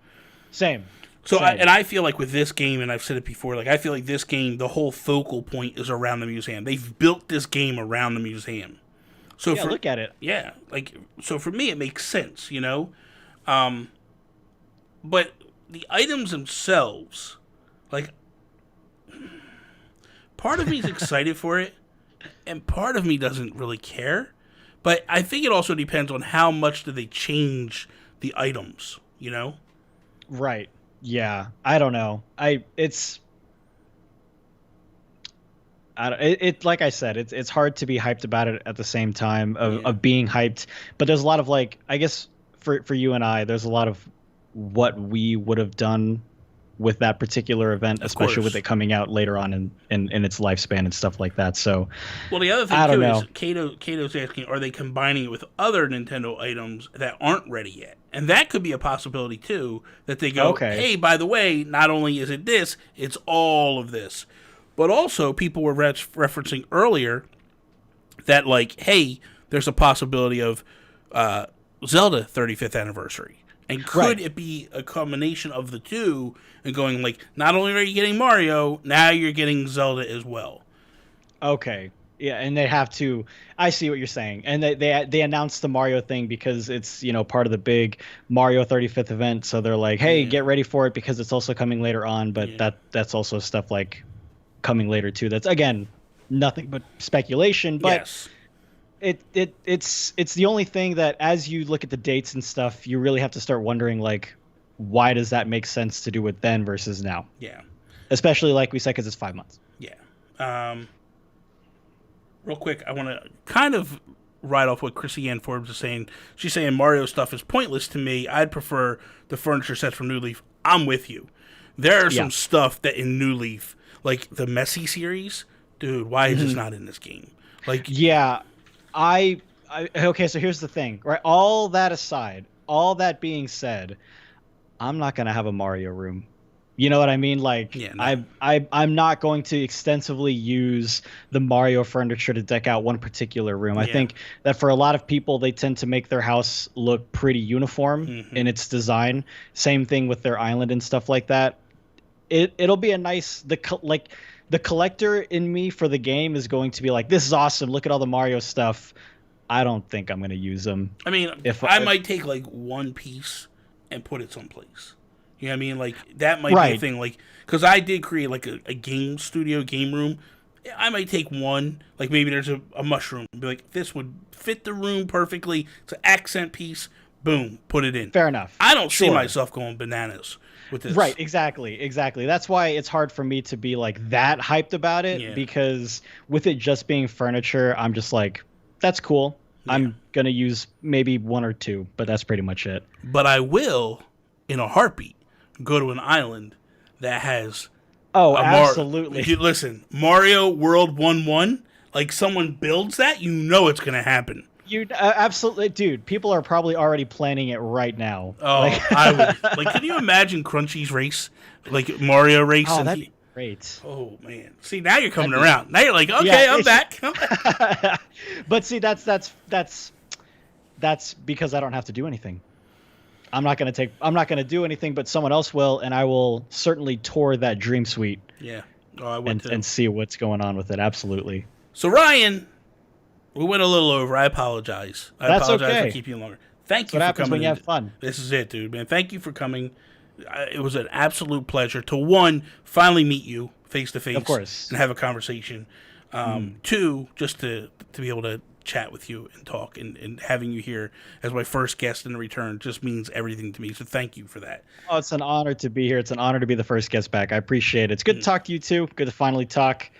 Same. So, I feel like with this game, and I've said it before, like I feel like this game, the whole focal point is around the museum. They've built this game around the museum. So look at it. Yeah, like so for me, it makes sense, But the items themselves, like, part of me is excited for it, and part of me doesn't really care. But I think it also depends on how much do they change the items, Right. Yeah, I don't know. It's like I said, it's hard to be hyped about it at the same time of being hyped. But there's a lot of like, I guess for you and I, there's a lot of what we would have done with that particular event, especially with it coming out later on in its lifespan and stuff like that. So, well, the other thing too is Kato's asking, are they combining it with other Nintendo items that aren't ready yet? And that could be a possibility too, that they go, hey, by the way, not only is it this, it's all of this. But also, people were referencing earlier that, like, hey, there's a possibility of Zelda 35th anniversary. And could it be a combination of the two and going, like, not only are you getting Mario, now you're getting Zelda as well? Okay. Yeah, and they have to. I see what you're saying, and they announced the Mario thing because it's part of the big Mario 35th event. So they're like, hey, get ready for it because it's also coming later on. But that's also stuff like coming later too. That's again nothing but speculation. But It's the only thing that as you look at the dates and stuff, you really have to start wondering like, why does that make sense to do it then versus now? Yeah. Especially like we said, because it's 5 months. Yeah. Real quick, I want to kind of write off what Chrissy Ann Forbes is saying. She's saying Mario stuff is pointless to me. I'd prefer the furniture sets from New Leaf. I'm with you. There are some stuff that in New Leaf, like the Messi series, dude, why is this not in this game? Like, yeah, okay, so here's the thing, right? All that aside, all that being said, I'm not gonna have a Mario room. You know what I mean? Like, yeah, no. I'm not going to extensively use the Mario furniture to deck out one particular room. I think that for a lot of people, they tend to make their house look pretty uniform in its design. Same thing with their island and stuff like that. It'll be a nice the collector in me for the game is going to be like, this is awesome. Look at all the Mario stuff. I don't think I'm going to use them. I mean, I might take like one piece and put it someplace. You know what I mean? Like, that might be a thing. Like, because I did create like a game studio, game room. I might take one. Like, maybe there's a mushroom. Be like, this would fit the room perfectly. It's an accent piece. Boom. Put it in. Fair enough. I don't see myself going bananas with this. Right. Exactly. That's why it's hard for me to be like that hyped about it, because with it just being furniture, I'm just like, that's cool. Yeah. I'm going to use maybe one or two, but that's pretty much it. But I will, in a heartbeat, go to an island that has absolutely. Listen, Mario World 1-1, like someone builds that, you know it's going to happen. You absolutely, dude. People are probably already planning it right now. Oh, I would. Like, can you imagine Crunchy's race, like Mario race? Oh, that'd be great. Oh man, see, now you're coming around. Now you're like, okay, I'm back. But see, that's because I don't have to do anything. I'm not gonna do anything, but someone else will, and I will certainly tour that Dream Suite. Yeah, I would and see what's going on with it. Absolutely. So Ryan, we went a little over. I apologize. That's apologize okay. for keeping you longer. Thank you what for happens coming. when you have fun. This is it, dude, man. Thank you for coming. It was an absolute pleasure to, one, finally meet you face to face, of course, and have a conversation. Two, just to be able to chat with you and talk, and having you here as my first guest in return just means everything to me. So thank you for that. Oh, it's an honor to be here. It's an honor to be the first guest back. I appreciate it. It's good to talk to you too. Good to finally talk.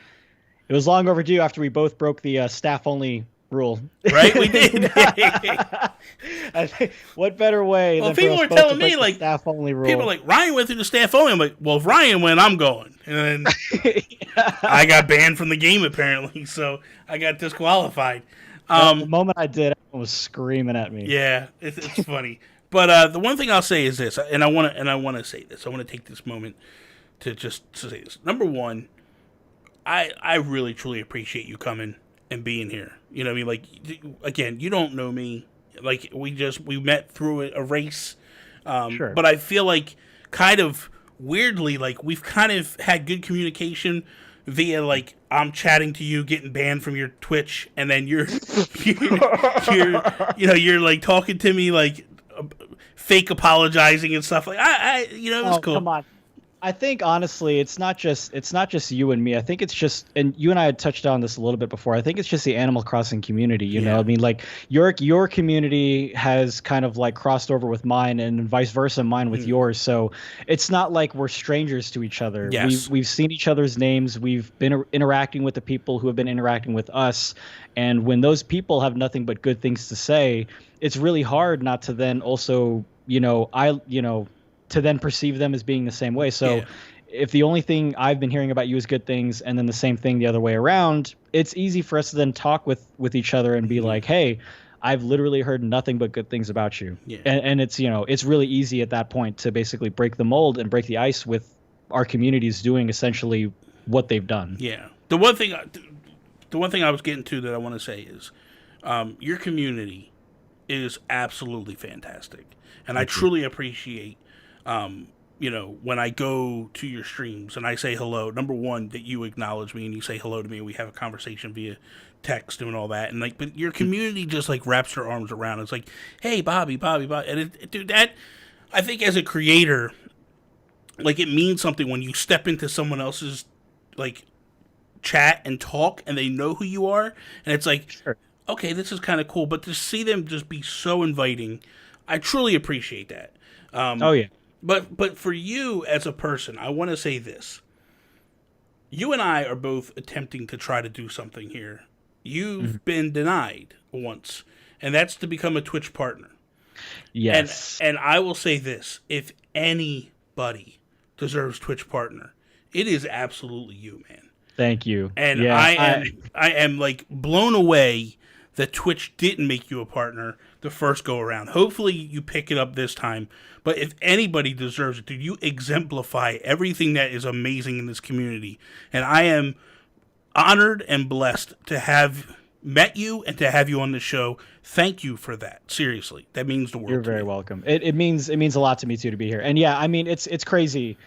It was long overdue after we both broke the staff only rule. Right, we did. I think, what better way? Well, than people for were us both telling to break me the like staff only rule. People are like, Ryan went through the staff only. I'm like, well, if Ryan went, I'm going. And then I got banned from the game apparently, so I got disqualified. The moment I did, everyone was screaming at me. Yeah, it's funny. But the one thing I'll say is this, and I want to say this. I want to take this moment to say this. Number one, I really truly appreciate you coming and being here. You know what I mean? Like, again, you don't know me. Like, we met through a race. Sure. But I feel like, kind of weirdly, like, we've kind of had good communication via, like, I'm chatting to you, getting banned from your Twitch, and then you're like talking to me, like, fake apologizing and stuff. Like, it was cool. Come on. I think honestly, it's not just you and me. I think it's just, and you and I had touched on this a little bit before. I think it's just the Animal Crossing community. You know, I mean, like your community has kind of like crossed over with mine, and vice versa, mine with yours. So it's not like we're strangers to each other. Yes. We've seen each other's names. We've been interacting with the people who have been interacting with us, and when those people have nothing but good things to say, it's really hard not to then also, to then perceive them as being the same way. So if the only thing I've been hearing about you is good things, and then the same thing the other way around, it's easy for us to then talk with each other and be like, hey, I've literally heard nothing but good things about you. Yeah. And it's, it's really easy at that point to basically break the mold and break the ice with our communities doing essentially what they've done. Yeah. The one thing I was getting to that I want to say is your community is absolutely fantastic. And I truly appreciate when I go to your streams and I say hello, number one, that you acknowledge me and you say hello to me and we have a conversation via text and all that. And like, but your community just like wraps their arms around. It's like, hey, Bobby. And dude, that, I think as a creator, like it means something when you step into someone else's like chat and talk and they know who you are. And it's like, okay, this is kind of cool. But to see them just be so inviting, I truly appreciate that. Oh yeah. But for you as a person, I want to say this. You and I are both attempting to try to do something here. You've been denied once, and that's to become a Twitch partner. Yes. And I will say this. If anybody deserves Twitch partner, it is absolutely you, man. Thank you. And yeah, I am like blown away that Twitch didn't make you a partner the first go around. Hopefully you pick it up this time. But if anybody deserves it, dude, you exemplify everything that is amazing in this community. And I am honored and blessed to have met you and to have you on the show. Thank you for that. Seriously, that means the world. You're very welcome. It means a lot to me too to be here. And yeah, I mean it's crazy.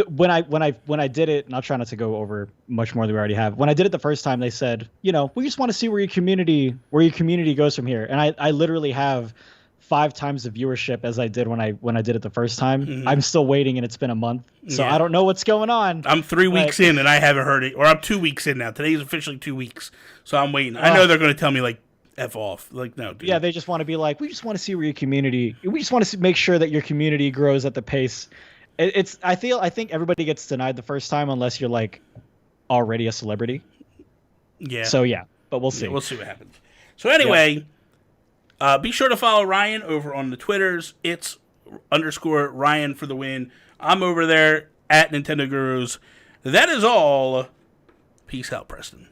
When I did it, and I'll try not to go over much more than we already have. When I did it the first time, they said, you know, we just want to see where your community goes from here. And I literally have 5 times the viewership as I did when I did it the first time. Mm-hmm. I'm still waiting, and it's been a month, so Yeah. I don't know what's going on. I'm 3 weeks in and I haven't heard it, or I'm 2 weeks in now. Today's officially 2 weeks, so I'm waiting. I know they're going to tell me like F off, like no, dude. Yeah, they just want to be like, we just want to see where your community. We just want to make sure that your community grows at the pace. I think everybody gets denied the first time unless you're like already a celebrity. Yeah. So yeah, but we'll see. Yeah, we'll see what happens. So anyway, be sure to follow Ryan over on the Twitters. It's _Ryan for the win. I'm over there at Nintendo Gurus. That is all. Peace out, Preston.